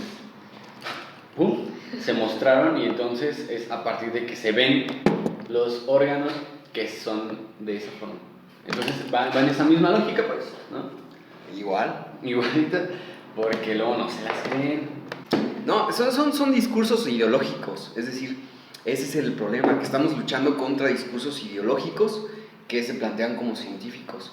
¡pum!, se mostraron y entonces es a partir de que se ven los órganos que son de esa forma. Entonces va en esa misma lógica, pues, ¿no? Igualita, porque luego no se las creen. No, son discursos ideológicos, es decir, ese es el problema, que estamos luchando contra discursos ideológicos que se plantean como científicos.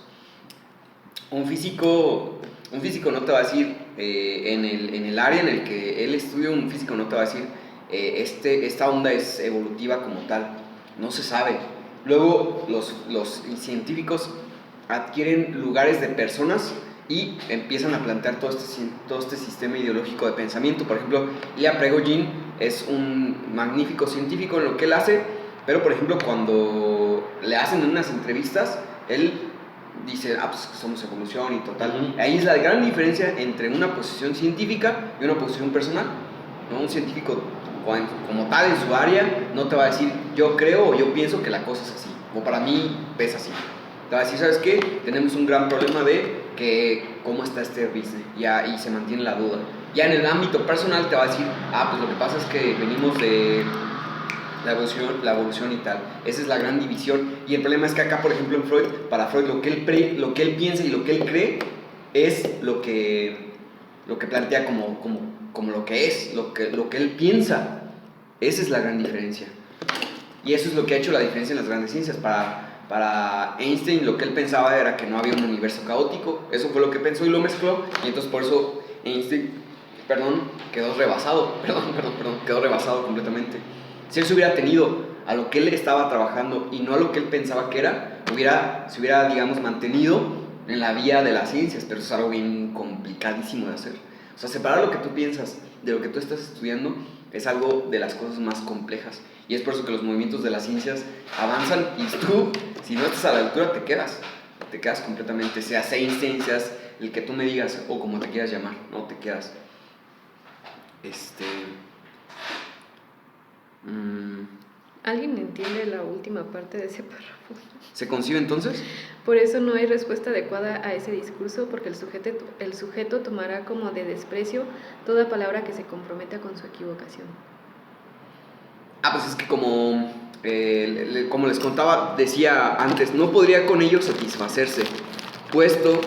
Un físico no te va a decir, en el área en el que él estudia, un físico no te va a decir, esta onda es evolutiva como tal, no se sabe. Luego los científicos adquieren lugares de personas y empiezan a plantear todo este sistema ideológico de pensamiento. Por ejemplo, Ilya Prigogine es un magnífico científico en lo que él hace, pero por ejemplo cuando le hacen unas entrevistas, él dice, pues somos evolución y total. Ahí es la gran diferencia entre una posición científica y una posición personal, ¿no? Un científico como tal en su área no te va a decir yo creo o yo pienso que la cosa es así, o para mí es así. Te va a decir, ¿sabes qué? Tenemos un gran problema de que cómo está este business, y se mantiene la duda. Ya en el ámbito personal te va a decir, pues lo que pasa es que venimos de la evolución y tal. Esa es la gran división. Y el problema es que acá, por ejemplo, en Freud, para Freud lo que él piensa y lo que él cree es lo que plantea como lo que es, lo que él piensa. Esa es la gran diferencia. Y eso es lo que ha hecho la diferencia en las grandes ciencias. Para Einstein lo que él pensaba era que no había un universo caótico. Eso fue lo que pensó y lo mezcló. Y entonces por eso Einstein, quedó rebasado. Quedó rebasado completamente. Si él se hubiera tenido a lo que él estaba trabajando y no a lo que él pensaba que era, se hubiera, digamos, mantenido en la vía de las ciencias. Pero eso es algo bien complicadísimo de hacer. O sea, separar lo que tú piensas de lo que tú estás estudiando es algo de las cosas más complejas. Y es por eso que los movimientos de las ciencias avanzan y tú, si no estás a la altura, te quedas completamente, seas Einstein, seas el que tú me digas o como te quieras llamar, no te quedas. ¿Alguien entiende la última parte de ese párrafo? ¿Se concibe entonces? Por eso no hay respuesta adecuada a ese discurso, porque el sujeto tomará como de desprecio toda palabra que se comprometa con su equivocación. Pues es que como les contaba, decía antes, no podría con ello satisfacerse, puesto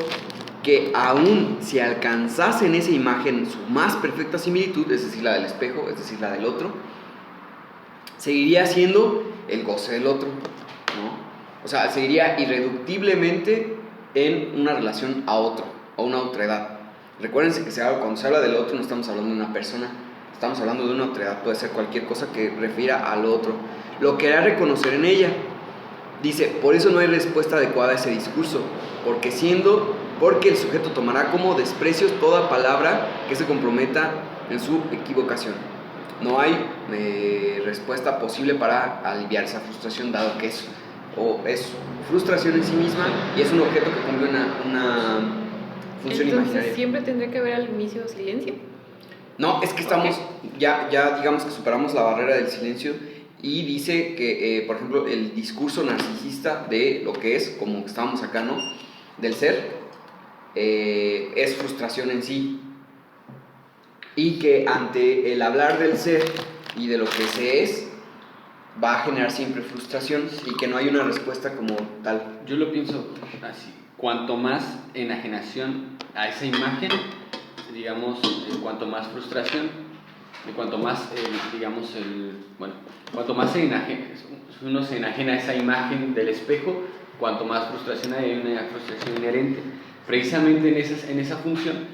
que aún si alcanzase en esa imagen su más perfecta similitud, es decir, la del espejo, es decir, la del otro, seguiría siendo el goce del otro, ¿no? O sea, seguiría irreductiblemente en una relación a otro, a una otredad. Recuérdense que cuando se habla del otro no estamos hablando de una persona, estamos hablando de una otredad, puede ser cualquier cosa que refiera al otro. Lo que hará reconocer en ella. Dice, por eso no hay respuesta adecuada a ese discurso, porque el sujeto tomará como desprecios toda palabra que se comprometa en su equivocación. No hay respuesta posible para aliviar esa frustración, dado que es o es frustración en sí misma y es un objeto que cumple una función Entonces, imaginaria. ¿siempre tendría que haber al inicio silencio? No, es que estamos, ya digamos que superamos la barrera del silencio y dice que, por ejemplo, el discurso narcisista de lo que es, como estábamos acá, ¿no? Del ser, es frustración en sí. Y que ante el hablar del ser y de lo que se es, va a generar siempre frustración y que no hay una respuesta como tal. Yo lo pienso así, cuanto más enajenación a esa imagen, digamos, cuanto más frustración, y cuanto más, cuanto más uno se enajena a esa imagen del espejo, cuanto más frustración hay una frustración inherente. Precisamente en esa función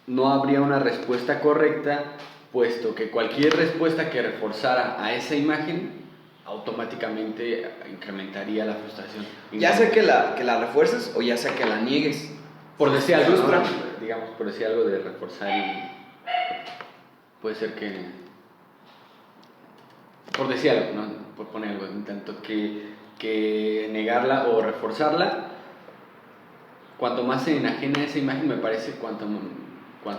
no habría una respuesta correcta, puesto que cualquier respuesta que reforzara a esa imagen automáticamente incrementaría la frustración. Ya sea que la refuerces o ya sea que la niegues. Por decir algo, Frustra. ¿no? Digamos, por decir algo de reforzar puede ser que, por decir algo, ¿no? Por poner algo, en tanto que negarla o reforzarla, cuanto más se enajena esa imagen, me parece, cuanto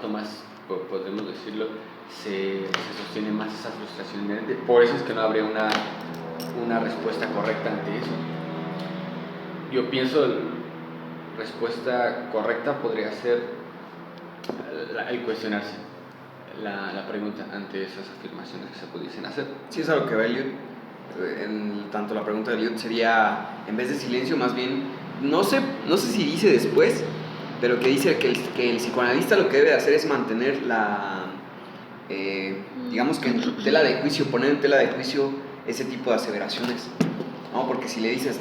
más, podemos decirlo, se sostiene más esa frustración inherente. Por eso es que no habría una respuesta correcta ante eso. Yo pienso respuesta correcta podría ser el cuestionarse la pregunta ante esas afirmaciones que se pudiesen hacer. Sí, es a lo que va Eliot. Tanto la pregunta de Eliot sería, en vez de silencio, más bien, no sé si dice después, pero que dice que el psicoanalista lo que debe hacer es mantener digamos que en tela de juicio, poner en tela de juicio ese tipo de aseveraciones, ¿no? Porque si le dices,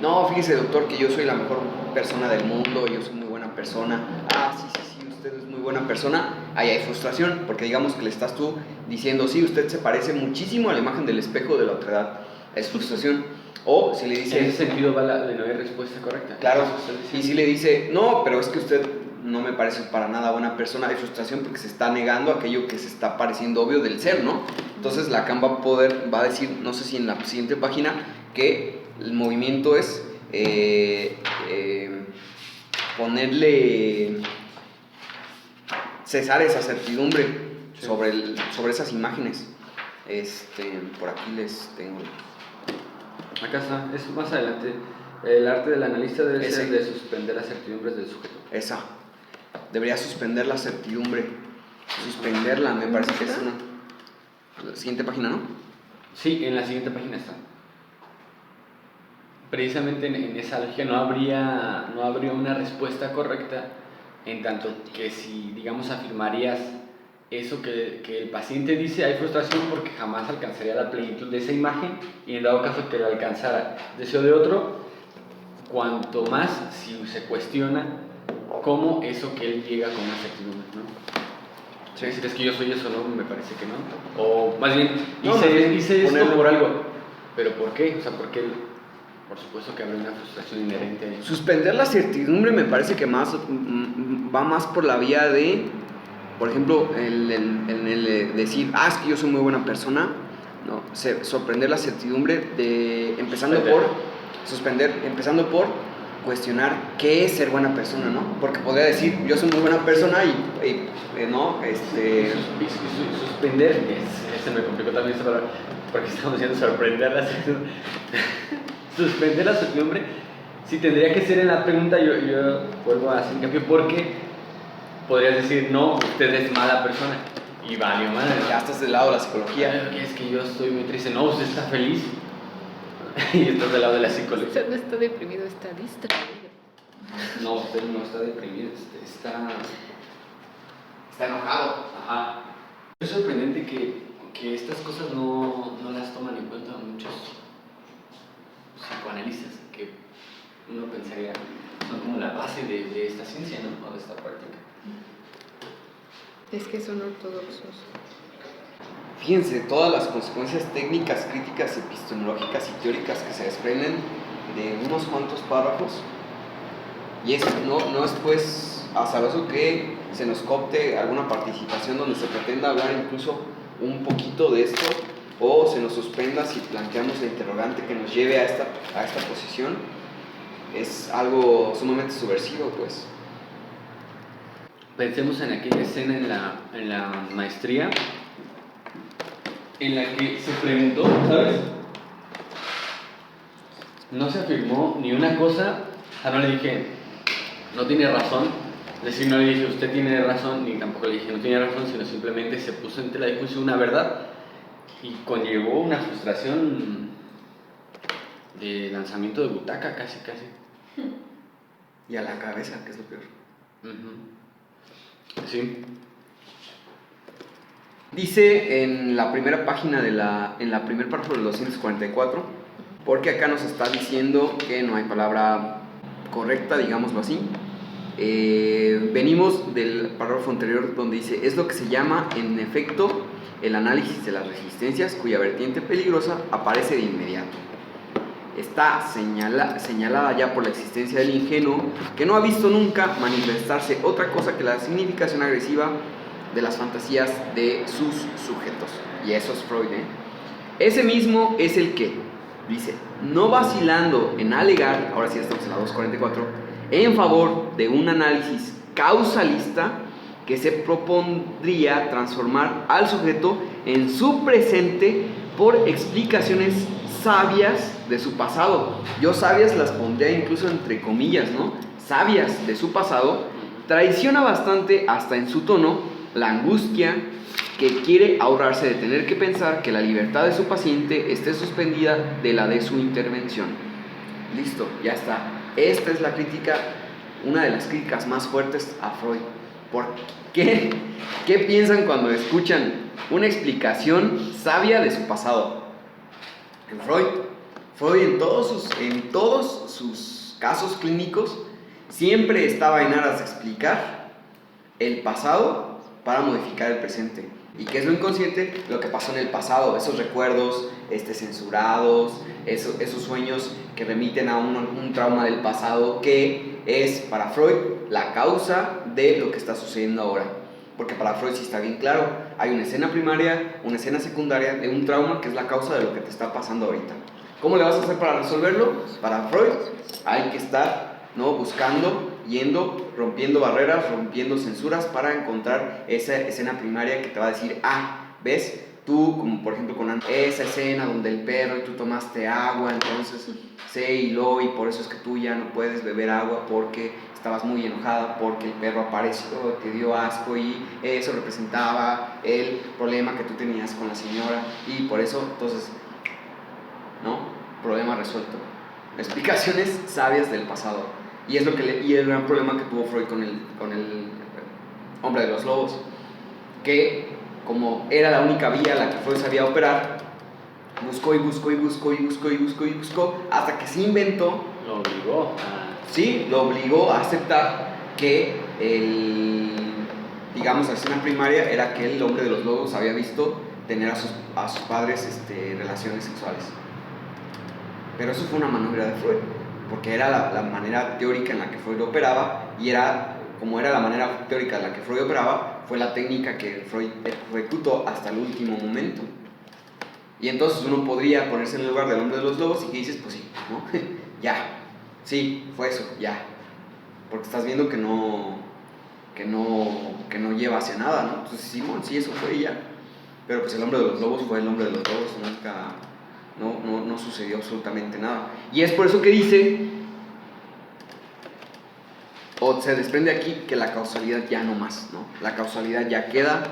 no, fíjese doctor que yo soy la mejor persona del mundo, yo soy muy buena persona, sí, usted es muy buena persona, ahí hay frustración, porque digamos que le estás tú diciendo, sí, usted se parece muchísimo a la imagen del espejo de la otredad, es frustración. O si le dice... En ese sentido va de no hay respuesta correcta. Claro, y si le dice, no, pero es que usted no me parece para nada buena persona, hay frustración porque se está negando aquello que se está pareciendo obvio del ser, ¿no? Entonces Lacan va a decir, no sé si en la siguiente página, que el movimiento es ponerle, cesar esa certidumbre sobre esas imágenes. Por aquí les tengo... Acá está, es más adelante. El arte del analista debe Ese. ser de suspender las certidumbres del sujeto. Esa. Debería suspender la certidumbre. Suspenderla, me parece que es una... La siguiente página, ¿no? Sí, en la siguiente página está. Precisamente en esa lógica no habría una respuesta correcta, en tanto que si, digamos, afirmarías eso que el paciente dice, hay frustración porque jamás alcanzaría la plenitud de esa imagen, y en dado caso que lo alcanzara deseo de otro, cuanto más si se cuestiona cómo eso que él llega con una certidumbre, ¿no? Sí. Si es que yo soy eso, ¿no? Me parece que no. O más bien, hice esto ponerlo por algo. ¿Pero por qué? O sea, porque por supuesto que habrá una frustración inherente ahí. Suspender la certidumbre me parece que va más por la vía de, por ejemplo, el decir, es que yo soy muy buena persona. No, sorprender la certidumbre empezando por cuestionar qué es ser buena persona, ¿no? Porque podría decir, yo soy muy buena persona no, Suspender, se me complicó también esta palabra, porque estamos diciendo sorprender la certidumbre. Suspender la certidumbre, si tendría que ser en la pregunta, yo vuelvo a hacer hincapié, porque podrías decir, no, usted es mala persona, y valió madre, ¿no? Ya estás del lado de la psicología. Es que yo estoy muy triste, no, usted está feliz, y estás del lado de la psicología. Usted no está deprimido, está distraído. No, usted no está deprimido, está enojado. Ajá. Es sorprendente que estas cosas no las toman en cuenta muchos psicoanalistas, que uno pensaría son como la base de esta ciencia, ¿no? O de esta práctica. Es que son ortodoxos. Fíjense, todas las consecuencias técnicas, críticas, epistemológicas y teóricas que se desprenden de unos cuantos párrafos. Y no es pues azaroso que se nos copte alguna participación donde se pretenda hablar incluso un poquito de esto o se nos suspenda si planteamos la interrogante que nos lleve a esta posición, es algo sumamente subversivo, pues. Pensemos en aquella escena en la maestría en la que se preguntó, ¿sabes? No se afirmó ni una cosa, no le dije, no tiene razón, es decir, no le dije, usted tiene razón, ni tampoco le dije, no tiene razón, sino simplemente se puso entre la discusión una verdad y conllevó una frustración de lanzamiento de butaca, casi. Y a la cabeza, que es lo peor. Sí. Dice en la primera página en la primer párrafo del 244, porque acá nos está diciendo que no hay palabra correcta, digámoslo así. Venimos del párrafo anterior donde dice, es lo que se llama en efecto el análisis de las resistencias cuya vertiente peligrosa aparece de inmediato. Está señalada ya por la existencia del ingenuo que no ha visto nunca manifestarse otra cosa que la significación agresiva de las fantasías de sus sujetos. Y eso es Freud, ¿eh? Ese mismo es el que dice, no vacilando en alegar, ahora sí estamos en la 244, en favor de un análisis causalista que se propondría transformar al sujeto en su presente por explicaciones sabias de su pasado. Yo sabias las pondría incluso entre comillas, ¿no? Sabias de su pasado, traiciona bastante hasta en su tono la angustia que quiere ahorrarse de tener que pensar que la libertad de su paciente esté suspendida de la de su intervención. Listo, ya está. Esta es la crítica, una de las críticas más fuertes a Freud. ¿Por qué? ¿Qué piensan cuando escuchan una explicación sabia de su pasado? En Freud en todos sus casos clínicos siempre estaba en aras de explicar el pasado para modificar el presente. ¿Y qué es lo inconsciente? Lo que pasó en el pasado, esos recuerdos censurados, esos sueños que remiten a un trauma del pasado que es para Freud la causa de lo que está sucediendo ahora. Porque para Freud sí está bien claro, hay una escena primaria, una escena secundaria de un trauma que es la causa de lo que te está pasando ahorita. ¿Cómo le vas a hacer para resolverlo? Para Freud hay que estar, ¿no?, buscando, yendo, rompiendo barreras, rompiendo censuras para encontrar esa escena primaria que te va a decir, ¿ves? Tú, como por ejemplo con esa escena donde el perro y tú tomaste agua, entonces se hiló y por eso es que tú ya no puedes beber agua porque estabas muy enojada porque el perro apareció, te dio asco y eso representaba el problema que tú tenías con la señora y por eso, entonces, ¿no? Problema resuelto. Explicaciones sabias del pasado. Y es y el gran problema que tuvo Freud con el hombre de los lobos, que como era la única vía la que Freud sabía operar, buscó hasta que se inventó. Lo obligó Sí, lo obligó a aceptar que digamos, la escena primaria era que el hombre de los lobos había visto tener a sus padres relaciones sexuales. Pero eso fue una maniobra de Freud, porque era la manera teórica en la que Freud operaba, y como era la manera teórica en la que Freud operaba, fue la técnica que Freud ejecutó hasta el último momento. Y entonces uno podría ponerse en el lugar del hombre de los lobos y que dices, pues sí, ¿no? Ya, sí, fue eso, ya. Porque estás viendo que no lleva hacia nada, ¿no? Entonces, Simón, sí, eso fue ya. Pero pues el hombre de los lobos fue el hombre de los lobos, nunca... No sucedió absolutamente nada. Y es por eso que dice, o se desprende aquí, que la causalidad ya no más, ¿no? La causalidad ya queda,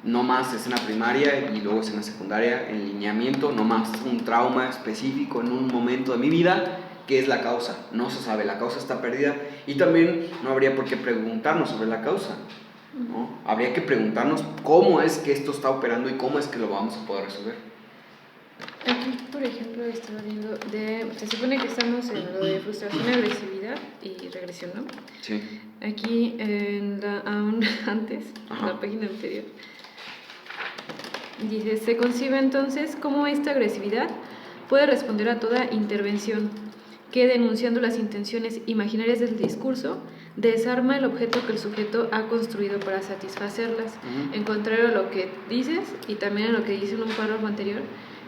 no más escena primaria y luego escena secundaria, en lineamiento, no más un trauma específico en un momento de mi vida, que es la causa. No se sabe, la causa está perdida y también no habría por qué preguntarnos sobre la causa, ¿no? Habría que preguntarnos cómo es que esto está operando y cómo es que lo vamos a poder resolver. Aquí, por ejemplo, estaba viendo se supone que estamos en lo de frustración, agresividad y regresión, ¿no? Sí. Aquí, aún antes, Ajá. en la página anterior, dice, se concibe entonces cómo esta agresividad puede responder a toda intervención que denunciando las intenciones imaginarias del discurso, desarma el objeto que el sujeto ha construido para satisfacerlas, en contrario a lo que dices y también a lo que dice en un párrafo anterior,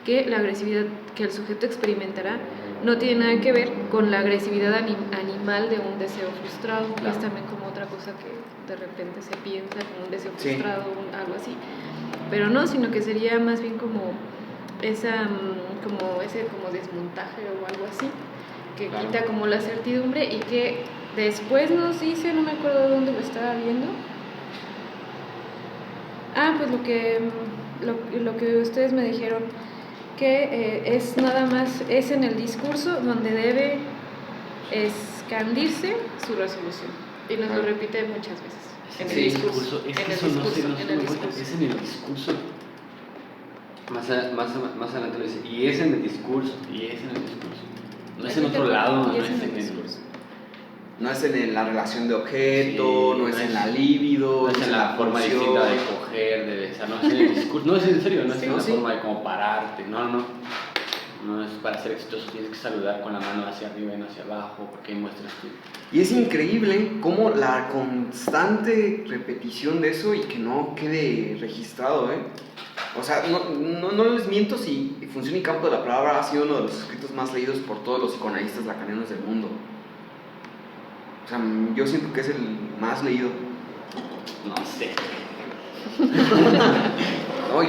que la agresividad que el sujeto experimentará no tiene nada que ver con la agresividad animal de un deseo frustrado, que es también como otra cosa que de repente se piensa como un deseo frustrado, algo así, pero no, sino que sería más bien como esa, como ese como desmontaje o algo así, que quita como la certidumbre y que después nos dice, no me acuerdo dónde lo estaba viendo. Pues lo que ustedes me dijeron, que es nada más, es en el discurso donde debe escandirse su resolución. Y nos lo repite muchas veces. En el discurso. Es en el discurso. Más adelante lo dice, y es en el discurso, y es en el discurso. No es en otro lado, no es en el discurso. No es en la relación de objeto, no es en la libido, no es en la forma distinta de coger, de besar, no es en el discurso, no es en serio, no es en la forma de como pararte, no es para ser exitoso, tienes que saludar con la mano hacia arriba y no hacia abajo, porque ahí muestras tú. Y es increíble cómo la constante repetición de eso y que no quede registrado, O sea, no les miento si Función y Campo de la Palabra ha sido uno de los escritos más leídos por todos los psicoanalistas lacanianos del mundo. O sea, yo siento que es el más leído. No sé. No,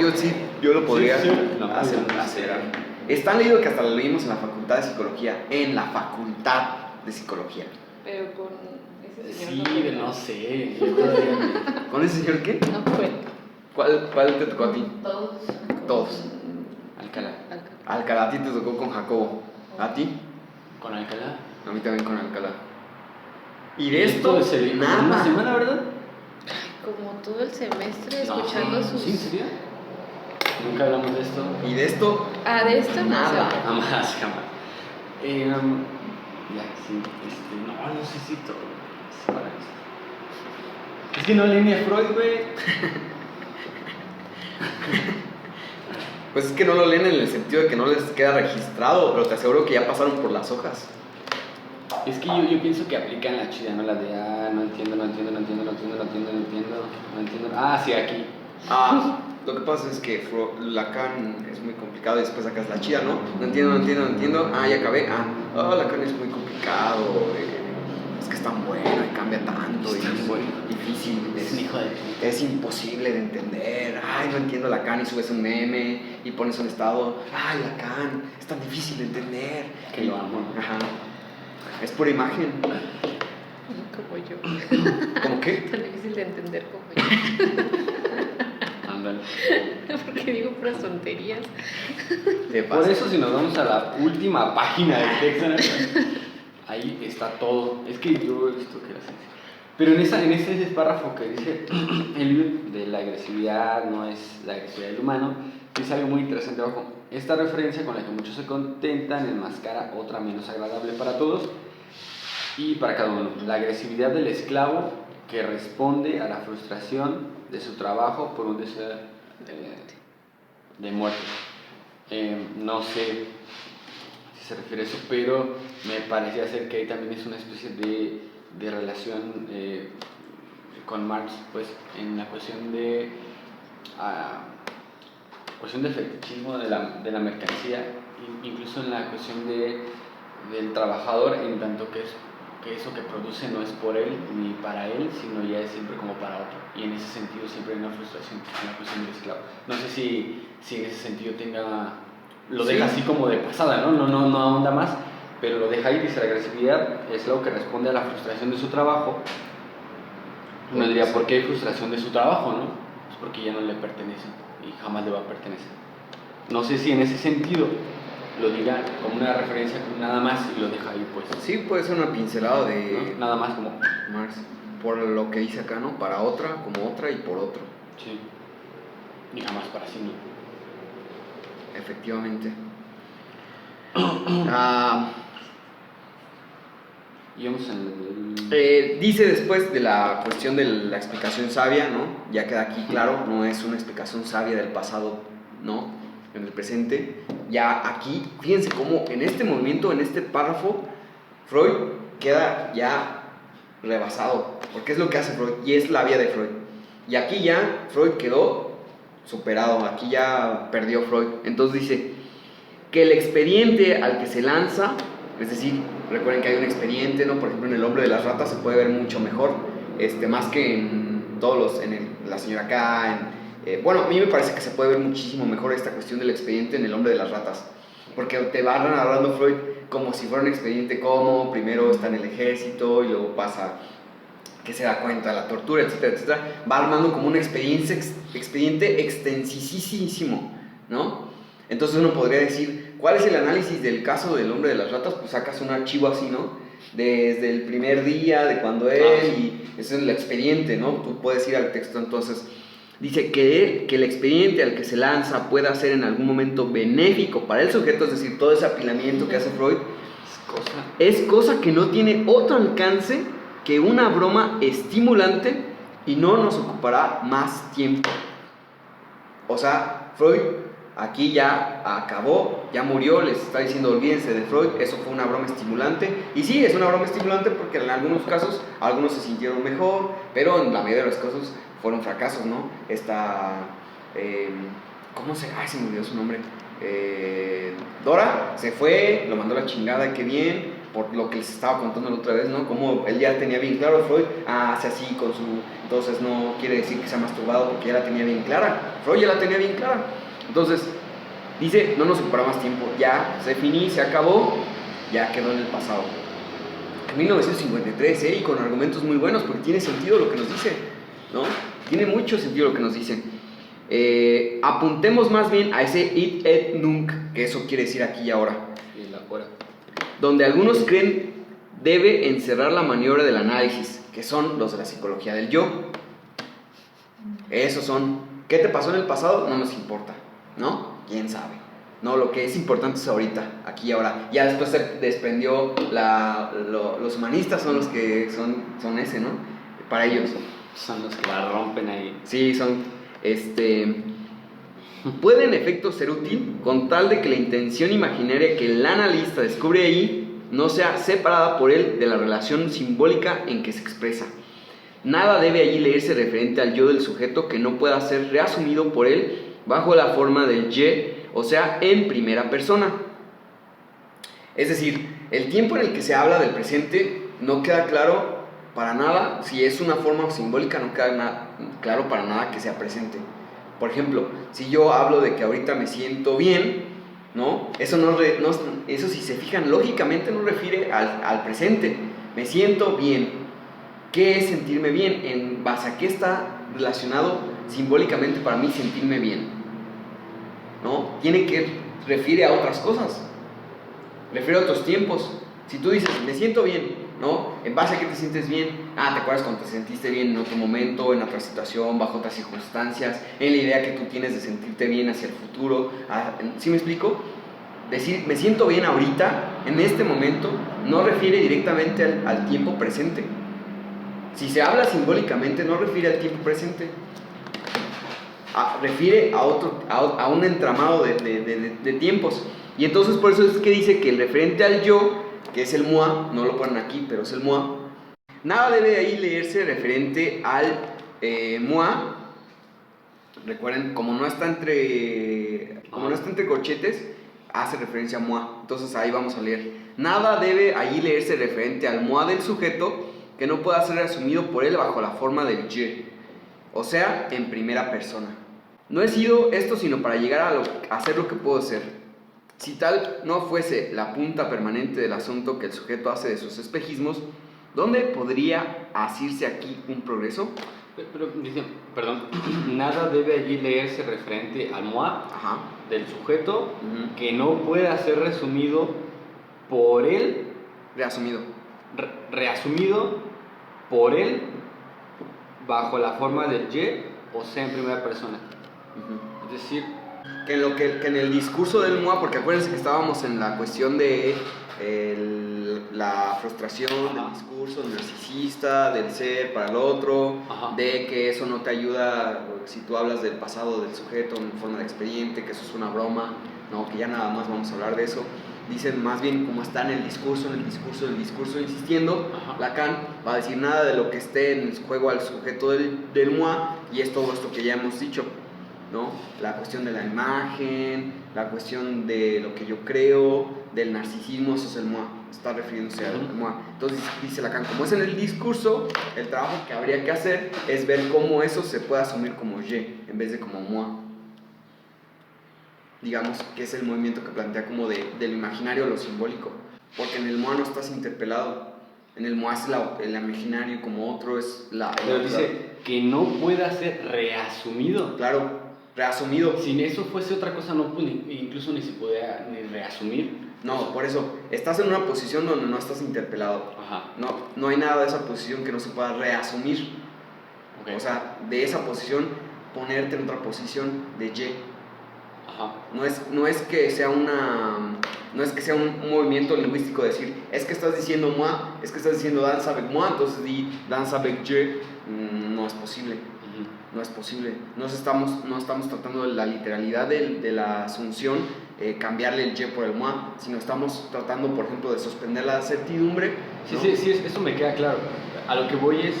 yo lo podría hacer. Es tan leído que hasta lo leímos en la Facultad de Psicología. En la Facultad de Psicología. Pero con ese señor. Sí, no sé. ¿Con ese señor qué? No fue. ¿Cuál te tocó a ti? Todos. Alcalá, a ti te tocó con Jacobo. ¿A ti? ¿Con Alcalá? A mí también con Alcalá. Y de esto, nada. ¿Una semana, verdad? Como todo el semestre escuchando sus... ¿Sí, en serio? Nunca hablamos de esto. ¿Y de esto? De esto nada. Jamás. Ya, sí, no sé si todo. Es que no leí ni a Freud, güey. Pues es que no lo leen en el sentido de que no les queda registrado, pero te aseguro que ya pasaron por las hojas. Es que yo pienso que aplican la chida, ¿no? La de, no entiendo. Sí, aquí. Lo que pasa es que Lacan es muy complicado y después sacas la chida, ¿no? No entiendo. Ya acabé. Lacan es muy complicado. Es que es tan bueno y cambia tanto y es muy difícil. Es un hijo de... Es imposible de entender. No entiendo Lacan y subes un meme y pones un estado. Lacan, es tan difícil de entender. Que lo amo. Ajá. Es pura imagen. Como yo. ¿Cómo qué? Tan difícil de entender como yo. Ándale. Porque digo puras tonterías. Por eso, si nos vamos a la última página del texto, ahí está todo. Es que yo he visto que así. Pero en ese párrafo que dice Eliot de la agresividad no es la agresividad del humano, dice algo muy interesante abajo. Esta referencia con la que muchos se contentan enmascara otra menos agradable para todos y para cada uno. La agresividad del esclavo que responde a la frustración de su trabajo por un deseo de muerte. No sé si se refiere a eso, pero me parecía ser que ahí también es una especie de relación con Marx, pues en la cuestión de fetichismo de la mercancía, incluso en la cuestión del trabajador, en tanto que eso que produce no es por él ni para él, sino ya es siempre como para otro, y en ese sentido siempre hay una frustración en la cuestión del esclavo. No sé si en ese sentido lo deja así como de pasada, no ahonda más, pero lo deja ahí. Dice: la agresividad es algo que responde a la frustración de su trabajo. Uno diría, ¿por qué hay frustración de su trabajo? Es porque ya no le pertenece y jamás le va a pertenecer. No sé si en ese sentido lo diga como una referencia nada más y lo deja ahí, pues. Sí, puede ser una pincelada de... ¿no? Nada más como Marx, por lo que dice acá, ¿no? Para otra, como otra y por otro. Sí. Y jamás para sí mismo. Efectivamente. Dice después de la cuestión de la explicación sabia, ¿no? Ya queda aquí claro, no es una explicación sabia del pasado, ¿no? En el presente. Ya aquí, fíjense cómo en este movimiento, en este párrafo, Freud queda ya rebasado, porque es lo que hace Freud y es la vía de Freud. Y aquí ya Freud quedó superado, aquí ya perdió Freud. Entonces dice que el expediente al que se lanza, es decir, recuerden que hay un expediente, ¿no? Por ejemplo, en El hombre de las ratas se puede ver mucho mejor, más que en todos los, La señora K, bueno, a mí me parece que se puede ver muchísimo mejor esta cuestión del expediente en El hombre de las ratas, porque te va narrando Freud como si fuera un expediente, como primero está en el ejército y luego pasa que se da cuenta de la tortura, etcétera, etcétera. Va armando como un expediente extensísimo, ¿no? Entonces uno podría decir, ¿cuál es el análisis del caso del hombre de las ratas? Pues sacas un archivo así, ¿no? Desde el primer día, de cuando y ese es el expediente, ¿no? Tú puedes ir al texto. Entonces dice que el expediente al que se lanza pueda ser en algún momento benéfico para el sujeto, es decir, todo ese apilamiento que hace Freud es cosa que no tiene otro alcance que una broma estimulante y no nos ocupará más tiempo. O sea, Freud aquí ya acabó, ya murió, les está diciendo olvídense de Freud, eso fue una broma estimulante. Y sí, es una broma estimulante porque en algunos casos algunos se sintieron mejor, pero en la mayoría de los casos fueron fracasos, ¿no? ¿Cómo se...? Ay, se me olvidó su nombre. Dora se fue, lo mandó a la chingada, qué bien, por lo que les estaba contando la otra vez, ¿no? Como él ya tenía bien claro, Freud hace así con su... Entonces no quiere decir que se ha masturbado porque ya la tenía bien clara. Freud ya la tenía bien clara. Entonces, dice, no nos ocupará más tiempo, ya se finí, se acabó, ya quedó en el pasado. En 1953, y con argumentos muy buenos, porque tiene sentido lo que nos dice, ¿no? Tiene mucho sentido lo que nos dice. Apuntemos más bien a ese id et nunc, que eso quiere decir aquí y ahora. Y la hora. Donde algunos creen debe encerrar la maniobra del análisis, que son los de la psicología del yo. Esos son, ¿qué te pasó en el pasado? No nos importa, ¿no? ¿Quién sabe? No, lo que es importante es ahorita, aquí y ahora. Ya después se desprendió los humanistas son los que son ese, ¿no? Para ellos. Son los que la rompen ahí. Sí, puede en efecto ser útil con tal de que la intención imaginaria que el analista descubre ahí no sea separada por él de la relación simbólica en que se expresa. Nada debe allí leerse referente al yo del sujeto que no pueda ser reasumido por él bajo la forma del je, o sea, en primera persona. Es decir, el tiempo en el que se habla del presente no queda claro para nada, si es una forma simbólica no queda claro para nada que sea presente. Por ejemplo, si yo hablo de que ahorita me siento bien, ¿no? Eso si se fijan lógicamente no refiere al presente. Me siento bien. ¿Qué es sentirme bien? ¿En base a qué está relacionado simbólicamente para mí sentirme bien? ¿No? Refiere a otras cosas. Refiere a otros tiempos. Si tú dices, me siento bien, ¿no? ¿En base a qué te sientes bien? ¿Te acuerdas cuando te sentiste bien en otro momento, en otra situación, bajo otras circunstancias, en la idea que tú tienes de sentirte bien hacia el futuro? ¿Sí me explico? Decir, me siento bien ahorita, en este momento, no refiere directamente al tiempo presente. Si se habla simbólicamente, no refiere al tiempo presente. Refiere a un entramado de tiempos. Y entonces por eso es que dice que el referente al yo, que es el moi, no lo ponen aquí, pero es el moi, nada debe de ahí leerse referente al moi. Recuerden, como no está entre corchetes, hace referencia a moi. Entonces ahí vamos a leer. Nada debe ahí leerse referente al moi del sujeto que no pueda ser asumido por él bajo la forma del je, o sea, en primera persona. No he sido esto sino para llegar a hacer lo que puedo ser. Si tal no fuese la punta permanente del asunto que el sujeto hace de sus espejismos, ¿dónde podría asirse aquí un progreso? Pero dicen, perdón, nada debe allí leerse referente al moi del sujeto que no pueda ser resumido por él. Reasumido por él bajo la forma del je, o sea, en primera persona. Es decir, que en el discurso del moi, porque acuérdense que estábamos en la cuestión de la frustración del discurso narcisista, del ser para el otro, de que eso no te ayuda si tú hablas del pasado del sujeto en forma de expediente, que eso es una broma, no, que ya nada más vamos a hablar de eso. dicen más bien como está en el discurso, insistiendo, Ajá. Lacan va a decir nada de lo que esté en juego al sujeto del moi, y es todo esto que ya hemos dicho, ¿no? La cuestión de la imagen, la cuestión de lo que yo creo, del narcisismo, eso es el moi, está refiriéndose al moi. Entonces dice Lacan, como es en el discurso, el trabajo que habría que hacer es ver cómo eso se puede asumir como je, en vez de como moi. Digamos que es el movimiento que plantea como del imaginario a lo simbólico, porque en el moi no estás interpelado, en el moi es el imaginario como otro, es la... Pero dice que no pueda ser reasumido. Claro, reasumido. Si eso fuese otra cosa, no, incluso ni se podía ni reasumir. No, por eso, estás en una posición donde no estás interpelado. Ajá. No hay nada de esa posición que no se pueda reasumir. Okay. O sea, de esa posición, ponerte en otra posición de ye. Ajá. No es que sea un movimiento lingüístico decir, es que estás diciendo moi, es que estás diciendo danse avec moi, entonces di danse avec je. No es posible. No es posible. No estamos tratando de la literalidad de la asunción, cambiarle el je por el moi, sino estamos tratando, por ejemplo, de suspender la certidumbre, ¿no? Sí, eso me queda claro. A lo que voy es,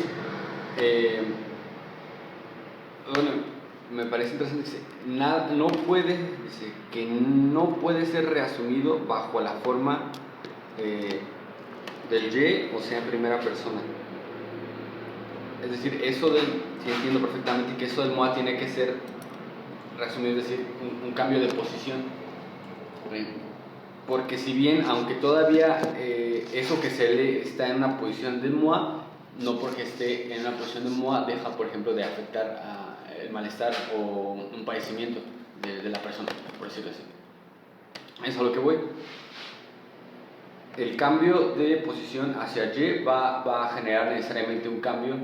bueno, me parece interesante, dice, que no puede ser reasumido bajo la forma del je, o sea, en primera persona. Es decir, sí entiendo perfectamente que eso del moi tiene que ser reasumido, es decir, un cambio de posición. Porque si bien, aunque todavía eso que se lee está en una posición del moi, no porque esté en una posición del moi deja, por ejemplo, de afectar el malestar o un padecimiento de la persona, por decirlo así. Eso es a lo que voy. El cambio de posición hacia Y va a generar necesariamente un cambio,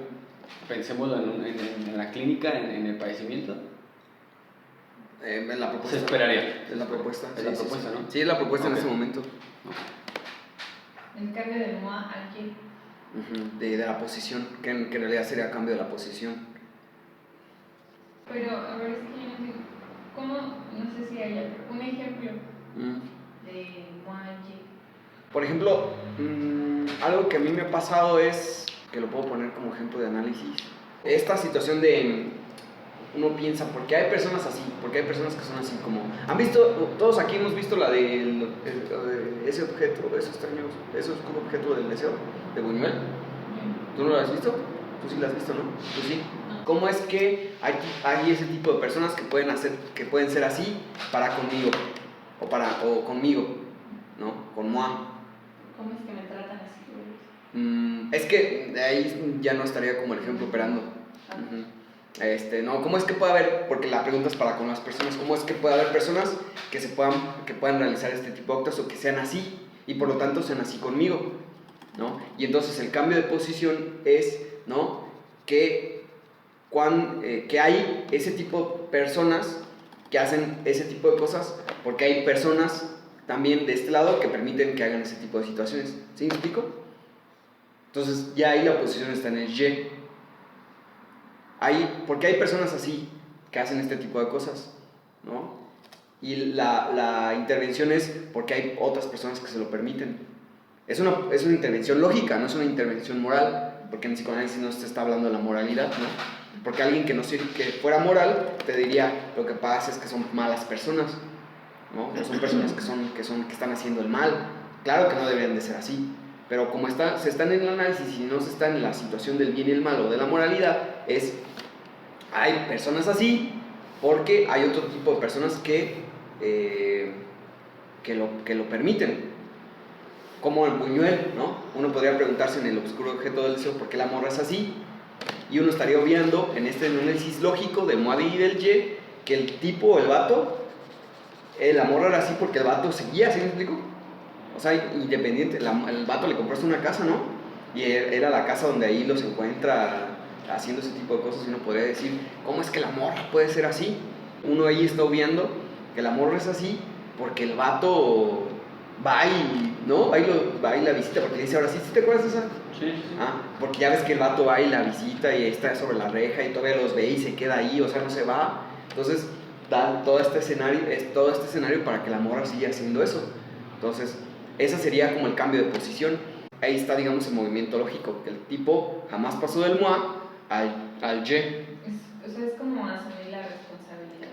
pensémoslo en la clínica, en el padecimiento. En la propuesta. Se esperaría. Es la propuesta. Es la propuesta, ¿no? Sí, es la propuesta en este momento. El cambio del moi al je. De la posición, que en realidad sería cambio de la posición. Pero, a ver, es que yo no entiendo. ¿Cómo? No sé si hay un ejemplo de moi al je. Por ejemplo, algo que a mí me ha pasado es, que lo puedo poner como ejemplo de análisis, esta situación de, uno piensa, ¿por qué hay personas así? ¿Por qué hay personas que son así? Como, ¿han visto, todos aquí hemos visto la de ese objeto, ese objeto del deseo, de Buñuel? ¿Tú no lo has visto? Tú sí lo has visto, ¿no? Tú sí. ¿Cómo es que hay ese tipo de personas que pueden ser así para conmigo? O conmigo, ¿no? Con moi. ¿Cómo es que me tratan así? Es que ahí ya no estaría como el ejemplo operando. No, ¿cómo es que puede haber, porque la pregunta es para con las personas, ¿cómo es que puede haber personas que puedan realizar este tipo de actos o que sean así y por lo tanto sean así conmigo, ¿no? Y entonces el cambio de posición es, ¿no? Que hay ese tipo de personas que hacen ese tipo de cosas porque hay personas también de este lado que permiten que hagan ese tipo de situaciones. ¿Sí me explico? Entonces ya ahí la posición está en el je. Porque hay personas así que hacen este tipo de cosas, ¿no? Y la intervención es porque hay otras personas que se lo permiten. Es una intervención lógica, no es una intervención moral, porque en psicoanálisis no se está hablando de la moralidad, ¿no? Porque alguien que fuera moral te diría, lo que pasa es que son malas personas, ¿no? O son personas que están haciendo el mal. Claro que no deberían de ser así, pero como se está en el análisis y no se está en la situación del bien y el mal o de la moralidad, hay personas así porque hay otro tipo de personas que lo permiten, como el Buñuel, ¿no? Uno podría preguntarse en el obscuro objeto del deseo por qué la morra es así, y uno estaría obviando en este análisis lógico del moi y del je que el tipo, el vato, la morra era así porque el vato seguía, ¿sí me explico? O sea, independiente, el vato le compraste una casa, ¿no? Y era la casa donde ahí los encuentra haciendo ese tipo de cosas, y uno podría decir, ¿cómo es que la morra puede ser así? Uno ahí está obviando que la morra es así porque el vato va y la visita, porque le dice, ahora sí, ¿te acuerdas de esa? Sí. Porque ya ves que el vato va y la visita y está sobre la reja y todavía los ve y se queda ahí, o sea, no se va. Entonces da todo este escenario para que la morra siga haciendo eso. Entonces, ese sería como el cambio de posición. Ahí está, digamos, el movimiento lógico. El tipo jamás pasó del moi al Y. O sea, es como asumir la responsabilidad.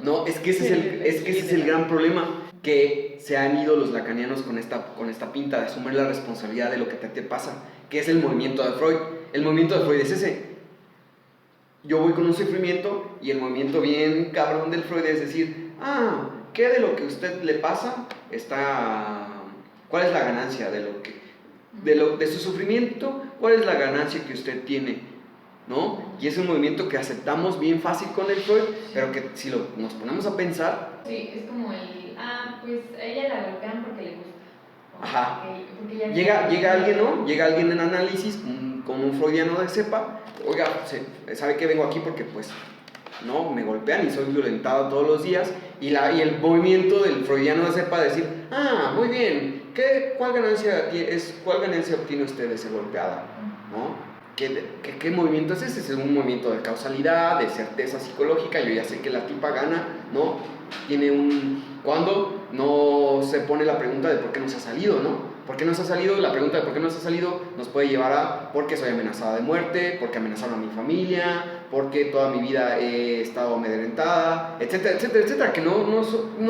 No, es que ese es el gran problema, que se han ido los lacanianos con esta pinta de asumir la responsabilidad de lo que te pasa, que es el movimiento de Freud. El movimiento de Freud es ese. Yo voy con un sufrimiento y el movimiento bien cabrón del Freud es decir, ¿qué de lo que a usted le pasa está... ¿Cuál es la ganancia de su sufrimiento? ¿Cuál es la ganancia que usted tiene? ¿No? Y es un movimiento que aceptamos bien fácil con el Freud, pero que si nos ponemos a pensar... Sí, es como pues a ella la golpean porque le gusta. Ajá. Porque Llega alguien, ¿no? Llega alguien en análisis, como un freudiano de cepa, oiga, sabe que vengo aquí porque pues, no, me golpean y soy violentado todos los días, y el movimiento del freudiano de cepa de decir, muy bien, ¿cuál ganancia obtiene usted de ser golpeada? ¿No? ¿Qué movimiento es ese? Es un movimiento de causalidad, de certeza psicológica. Yo ya sé que la tipa gana, ¿no? Cuando no se pone la pregunta de por qué no se ha salido, ¿no? ¿Por qué no se ha salido? La pregunta de por qué no se ha salido nos puede llevar a porque soy amenazada de muerte, porque amenazaron a mi familia, porque toda mi vida he estado amedrentada, etcétera, etcétera, etcétera, que no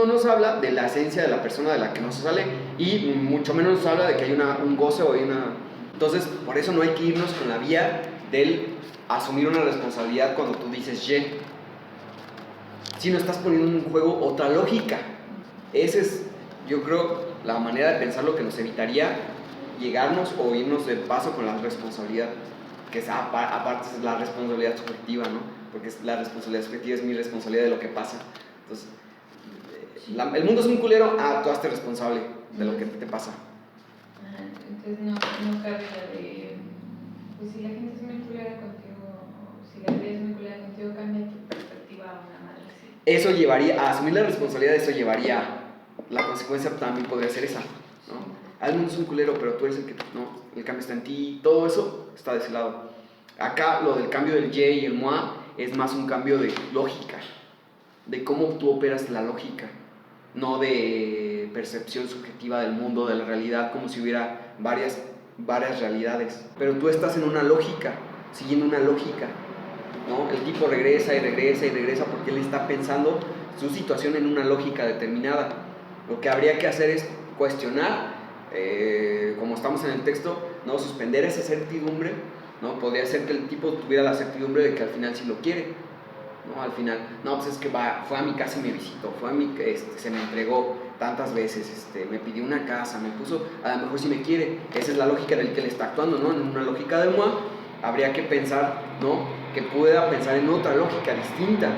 nos habla de la esencia de la persona de la que no se sale, y mucho menos nos habla de que hay un goce o hay una... Entonces, por eso no hay que irnos con la vía del asumir una responsabilidad cuando tú dices Y, sino estás poniendo en juego otra lógica. Esa es, yo creo, la manera de pensar lo que nos evitaría llegarnos o irnos de paso con la responsabilidad, que es aparte es la responsabilidad subjetiva, ¿no? Porque la responsabilidad subjetiva es mi responsabilidad de lo que pasa. Entonces, el mundo es un culero, tú hazte responsable de lo que te pasa. Entonces no cabe la de, pues si la gente es muy culera contigo, o si la vida es muy culera contigo, cambia tu perspectiva a una madre así. Eso llevaría, a asumir la responsabilidad, eso llevaría, la consecuencia también podría ser esa, ¿no? El mundo es un culero, pero tú eres el que, no, el cambio está en ti, todo eso está de ese lado. Acá lo del cambio del Y y el moi es más un cambio de lógica, de cómo tú operas la lógica, no de percepción subjetiva del mundo, de la realidad, como si hubiera varias realidades. Pero tú estás en una lógica, siguiendo una lógica, ¿no? El tipo regresa y regresa y regresa porque él está pensando su situación en una lógica determinada. Lo que habría que hacer es cuestionar, como estamos en el texto, ¿no? Suspender esa certidumbre, ¿no? Podría ser que el tipo tuviera la certidumbre de que al final sí lo quiere, ¿no? Al final, no, pues es que fue a mi casa y me visitó, se me entregó tantas veces, me pidió una casa, me puso, a lo mejor sí me quiere. Esa es la lógica del que le está actuando, ¿no? En una lógica de moi, habría que pensar, ¿no? Que pueda pensar en otra lógica distinta,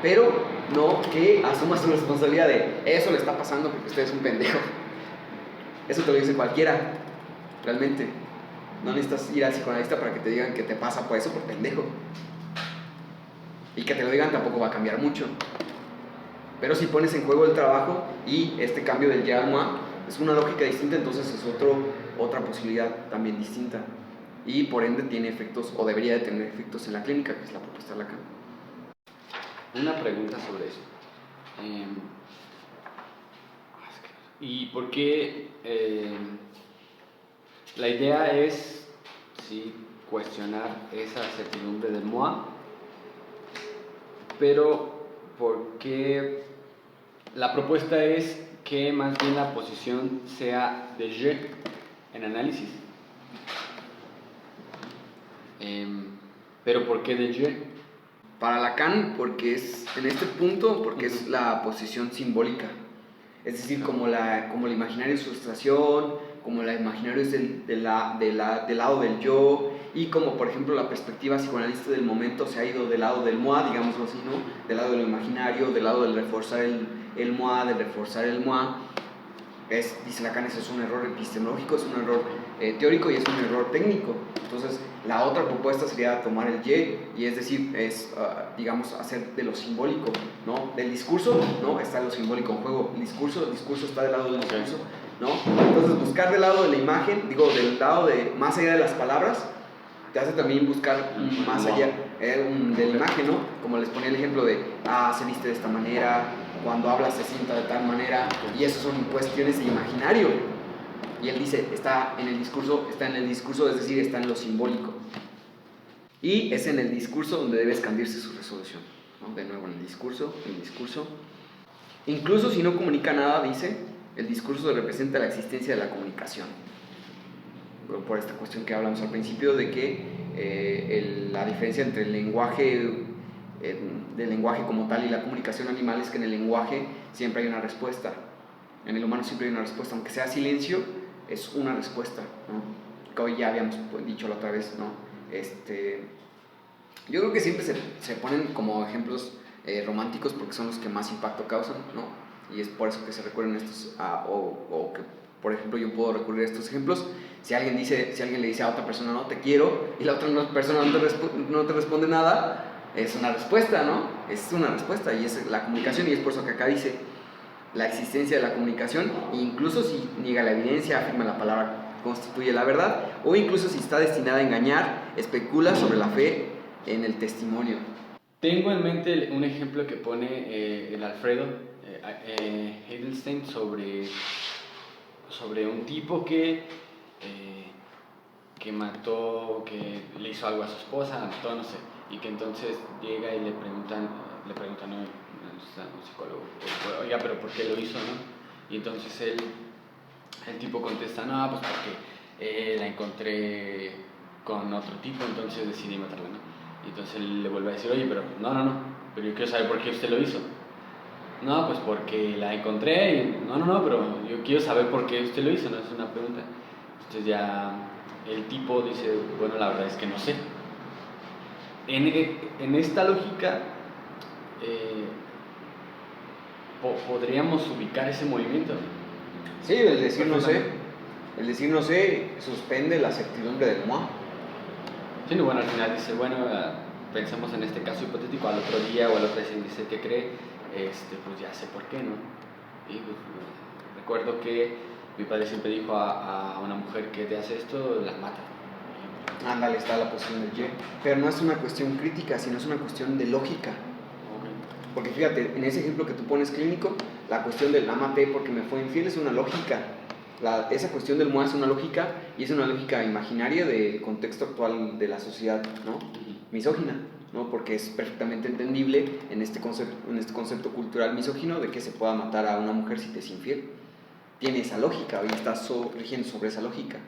pero no que asuma su responsabilidad de eso le está pasando porque usted es un pendejo. Eso te lo dice cualquiera, realmente. No necesitas ir al psicoanalista para que te digan que te pasa por eso, por pendejo. Y que te lo digan tampoco va a cambiar mucho. Pero si pones en juego el trabajo y este cambio del ya al moi es una lógica distinta, entonces es otra posibilidad también distinta. Y por ende tiene efectos, o debería de tener efectos en la clínica, que es la propuesta de Lacan. Una pregunta sobre eso. ¿Y por qué la idea es sí, cuestionar esa certidumbre del moi, pero por qué la propuesta es que más bien la posición sea de Y en análisis? ¿Pero por qué de Y? Para Lacan, porque es en este punto, porque es la posición simbólica. Es decir, como el imaginario es frustración, como el imaginario es del lado del yo, y como por ejemplo la perspectiva psicoanalista del momento se ha ido del lado del moi, digámoslo así, ¿no? Del lado de lo imaginario, del lado del reforzar el moi, del reforzar el moi. Dice Lacan, eso es un error epistemológico, es un error teórico y es un error técnico. Entonces, la otra propuesta sería tomar el Y, es decir, digamos, hacer de lo simbólico, ¿no? Del discurso, ¿no? Está lo simbólico en juego. El discurso está del lado del discurso, ¿no? Entonces, buscar del lado de la imagen, del lado de más allá de las palabras, te hace también buscar más allá de la imagen, ¿no? Como les ponía el ejemplo de, se viste de esta manera, cuando habla se sienta de tal manera, y eso son cuestiones de imaginario. Y él dice, está en el discurso, es decir, está en lo simbólico. Y es en el discurso donde debe expandirse su resolución, ¿no? De nuevo, en el discurso. Incluso si no comunica nada, dice, el discurso representa la existencia de la comunicación. Por esta cuestión que hablamos al principio de que la diferencia entre el lenguaje del lenguaje como tal y la comunicación animal es que en el lenguaje siempre hay una respuesta, en el humano siempre hay una respuesta, aunque sea silencio, es una respuesta, ¿no? Que hoy ya habíamos dicho la otra vez, ¿no? Yo creo que siempre se ponen como ejemplos románticos porque son los que más impacto causan, ¿no? Y es por eso que se recurren estos, o que, por ejemplo, yo puedo recurrir a estos ejemplos. Si alguien le dice a otra persona, no, te quiero, y la otra persona no te responde nada, es una respuesta, ¿no? Es una respuesta, y es la comunicación, y es por eso que acá dice la existencia de la comunicación, incluso si niega la evidencia, afirma la palabra, constituye la verdad, o incluso si está destinada a engañar, especula sobre la fe en el testimonio. Tengo en mente un ejemplo que pone el Alfredo Heidelstein sobre un tipo que mató, que le hizo algo a su esposa, mató, no sé, y que entonces llega y le preguntan no, un psicólogo, oiga, pero ¿por qué lo hizo, no? Y entonces el tipo contesta, no, pues porque la encontré con otro tipo, entonces decidí matarla, ¿no? Y entonces él le vuelve a decir, oye, pero no, pero yo quiero saber por qué usted lo hizo. No, pues porque la encontré, y no, pero yo quiero saber por qué usted lo hizo, no es una pregunta. Entonces ya el tipo dice, bueno, la verdad es que no sé. En esta lógica podríamos ubicar ese movimiento. Sí, el decir no sé suspende la certidumbre del moi. Sí, bueno, al final dice, bueno, pensemos en este caso hipotético, al otro día o al otro día dice que cree, pues ya sé por qué, ¿no? Y pues, recuerdo que mi padre siempre dijo a una mujer que te hace esto, la mata. Ándale, está la posición del ye. Pero no es una cuestión crítica, sino es una cuestión de lógica. Okay. Porque fíjate, en ese ejemplo que tú pones clínico, la cuestión del la maté porque me fue infiel es una lógica. Esa cuestión del moi es una lógica, y es una lógica imaginaria del contexto actual de la sociedad, ¿no? Misógina, ¿no? Porque es perfectamente entendible en este concepto cultural misógino de que se pueda matar a una mujer si te es infiel. Tiene esa lógica, y está rigiendo sobre esa lógica.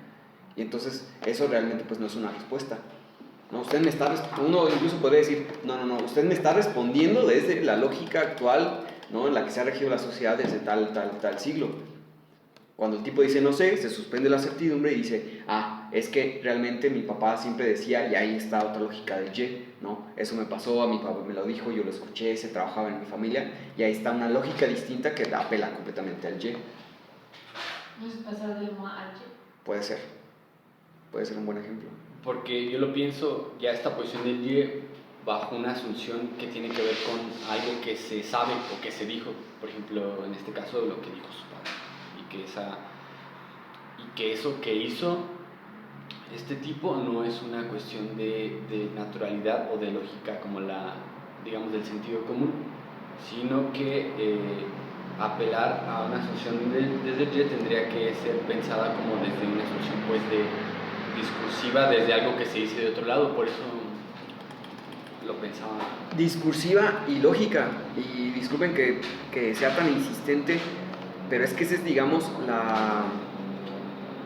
Y entonces eso realmente pues no es una respuesta, ¿no? Uno incluso podría decir, no, usted me está respondiendo desde la lógica actual, ¿no? En la que se ha regido la sociedad desde tal siglo. Cuando el tipo dice no sé, se suspende la certidumbre y dice, es que realmente mi papá siempre decía, y ahí está otra lógica del ye, ¿no? Eso me pasó, a mi papá me lo dijo, yo lo escuché, se trabajaba en mi familia, y ahí está una lógica distinta que apela completamente al ye. ¿No es pasar del moi al ye? Puede ser un buen ejemplo. Porque yo lo pienso, ya esta posición del ye bajo una asunción que tiene que ver con algo que se sabe o que se dijo, por ejemplo, en este caso lo que dijo su padre, y que eso que hizo este tipo no es una cuestión de naturalidad o de lógica como digamos, del sentido común, sino que apelar a una asunción desde el ye tendría que ser pensada como desde una asunción pues discursiva, desde algo que se dice de otro lado, por eso lo pensaba. Discursiva y lógica, y disculpen que sea tan insistente, pero es que ese es, digamos,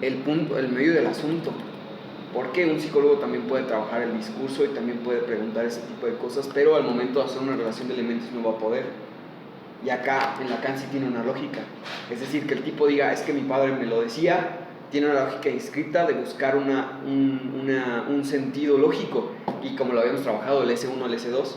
el medio del asunto. Porque un psicólogo también puede trabajar el discurso y también puede preguntar ese tipo de cosas, pero al momento de hacer una relación de elementos no va a poder. Y acá en Lacan sí tiene una lógica. Es decir, que el tipo diga, es que mi padre me lo decía, tiene una lógica inscrita de buscar un sentido lógico. Y como lo habíamos trabajado, el S1, el S2,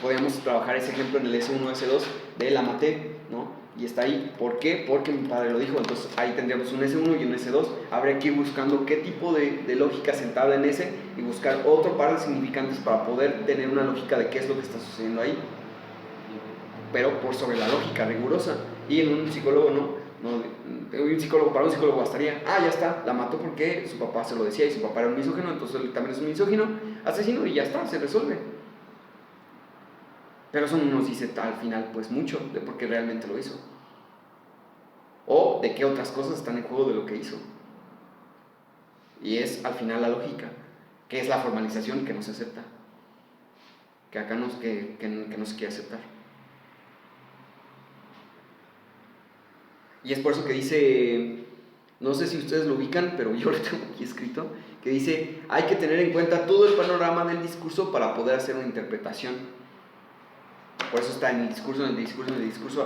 podríamos trabajar ese ejemplo en el S1, S2 de la maté, ¿no? Y está ahí. ¿Por qué? Porque mi padre lo dijo. Entonces ahí tendríamos un S1 y un S2. Habría que ir buscando qué tipo de lógica se entabla en ese y buscar otro par de significantes para poder tener una lógica de qué es lo que está sucediendo ahí. Pero por sobre la lógica rigurosa. Y en un psicólogo para un psicólogo bastaría, ya está, la mató porque su papá se lo decía y su papá era un misógino, entonces él también es un misógino, asesino, y ya está, se resuelve. Pero eso no nos dice al final pues mucho de por qué realmente lo hizo. O de qué otras cosas están en juego de lo que hizo. Y es al final la lógica, que es la formalización que no se acepta. Que acá no, que no se quiere aceptar. Y es por eso que dice, no sé si ustedes lo ubican, pero yo lo tengo aquí escrito, que dice, hay que tener en cuenta todo el panorama del discurso para poder hacer una interpretación. Por eso está en el discurso,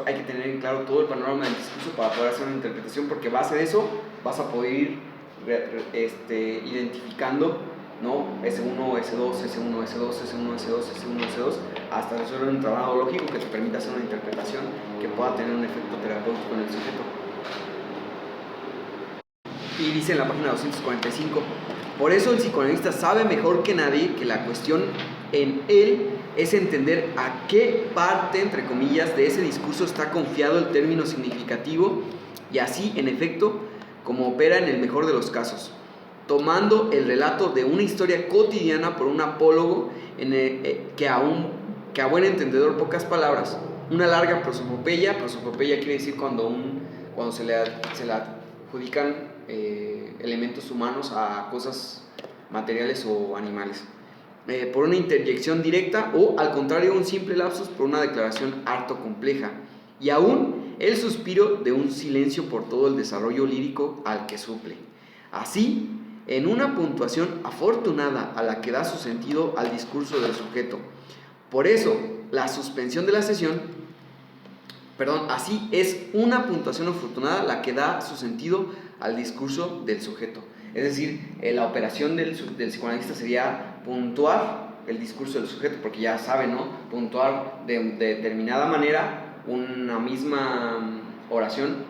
hay que tener en claro todo el panorama del discurso para poder hacer una interpretación, porque a base de eso vas a poder ir identificando, ¿no? S1, S2, S1, S2, S1, S2, S1, S2, hasta resolver un trabajo lógico que te permita hacer una interpretación que pueda tener un efecto terapéutico en el sujeto. Y dice en la página 245, por eso el psicoanalista sabe mejor que nadie que la cuestión en él es entender a qué parte, entre comillas, de ese discurso está confiado el término significativo y así, en efecto, como opera en el mejor de los casos, tomando el relato de una historia cotidiana por un apólogo que a buen entendedor pocas palabras, una larga prosopopeya quiere decir cuando se le adjudican elementos humanos a cosas materiales o animales, por una interjección directa o al contrario un simple lapsus por una declaración harto compleja, y aún el suspiro de un silencio por todo el desarrollo lírico al que suple. Así, en una puntuación afortunada a la que da su sentido al discurso del sujeto. Por eso, la suspensión de la sesión, así es una puntuación afortunada la que da su sentido al discurso del sujeto. Es decir, la operación del psicoanalista sería puntuar el discurso del sujeto, porque ya saben, ¿no? Puntuar de determinada manera una misma oración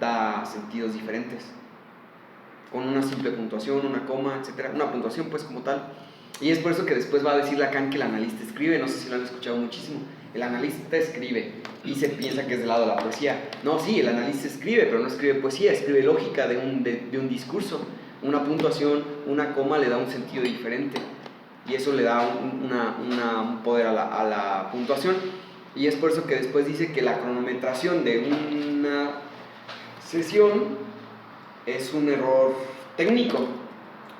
da sentidos diferentes, con una simple puntuación, una coma, etc. Una puntuación pues como tal. Y es por eso que después va a decir Lacan que el analista escribe, no sé si lo han escuchado muchísimo. El analista escribe y se piensa que es del lado de la poesía. No, sí, el analista escribe, pero no escribe poesía, escribe lógica de un discurso. Una puntuación, una coma le da un sentido diferente y eso le da un poder a la puntuación. Y es por eso que después dice que la cronometración de una sesión es un error técnico.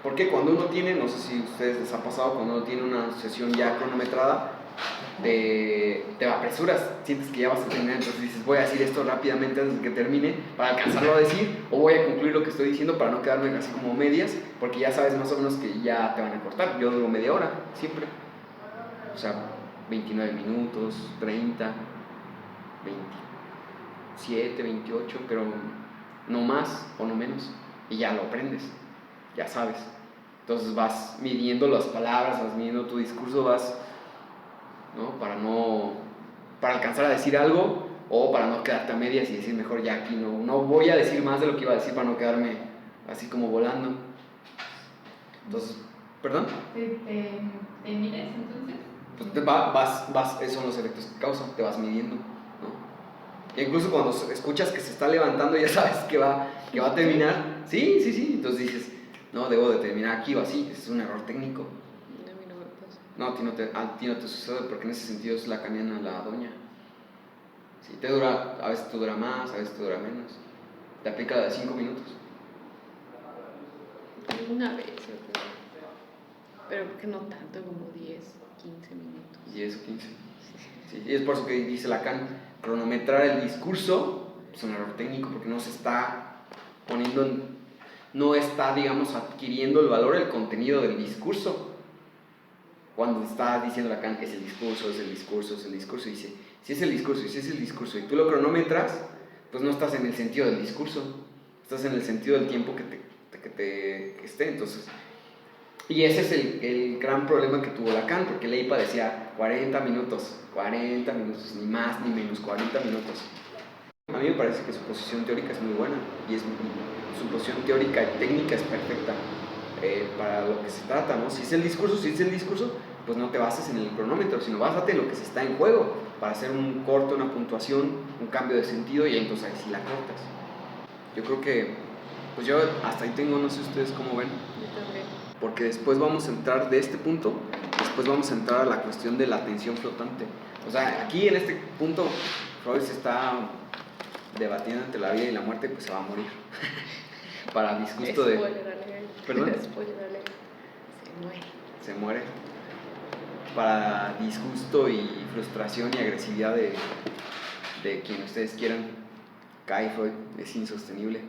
Porque cuando uno tiene, no sé si a ustedes les ha pasado, cuando uno tiene una sesión ya cronometrada, te apresuras, sientes que ya vas a terminar, entonces dices, voy a decir esto rápidamente antes de que termine para alcanzarlo a decir, o voy a concluir lo que estoy diciendo para no quedarme así como medias, porque ya sabes más o menos que ya te van a cortar. Yo duro media hora, siempre. O sea, 29 minutos, 30, 27, 28, pero no más o no menos, y ya lo aprendes, ya sabes. Entonces vas midiendo las palabras, vas midiendo tu discurso, ¿no? Para alcanzar a decir algo, o para no quedarte a medias y decir mejor ya aquí no voy a decir más de lo que iba a decir para no quedarme así como volando. Entonces, ¿perdón? ¿Te mides entonces? Pues esos son los efectos que causan, te vas midiendo, ¿no? E incluso cuando escuchas que se está levantando ya sabes que va a terminar. Sí, entonces dices, no, debo de terminar aquí o así, es un error técnico. A mí no me pasa. No, a ti no te sucede, porque en ese sentido es lacaniana la doña. Sí, a veces te dura más, a veces te dura menos. Te aplica la de 5 minutos. Una vez, yo creo. Pero que no tanto, como 10, 15 minutos. 10 o 15. Sí, y es por eso que dice Lacan, cronometrar el discurso es un error técnico, porque no se está no está, digamos, adquiriendo el valor, el contenido del discurso. Cuando está diciendo Lacan que es el discurso, dice, si es el discurso y tú lo cronometras, pues no estás en el sentido del discurso, estás en el sentido del tiempo que esté. Entonces, y ese es el gran problema que tuvo Lacan, porque Leipa decía 40 minutos, ni más ni menos, 40 minutos. A mí me parece que su posición teórica es muy buena, y su posición teórica y técnica es perfecta para lo que se trata, ¿no? Si es el discurso, pues no te bases en el cronómetro, sino básate en lo que se está en juego, para hacer un corte, una puntuación, un cambio de sentido, y entonces ahí sí la cortas. Yo creo que, pues yo hasta ahí tengo, no sé ustedes cómo ven. Yo también. Porque después vamos a entrar de este punto, después vamos a entrar a la cuestión de la atención flotante. O sea, aquí en este punto Freud se está debatiendo entre la vida y la muerte, pues se va a morir. Para disgusto de... Spoiler alert. ¿Perdón? Spoiler alert. Se muere. Se muere. Para disgusto y frustración y agresividad de quien ustedes quieran, cae Freud, es insostenible.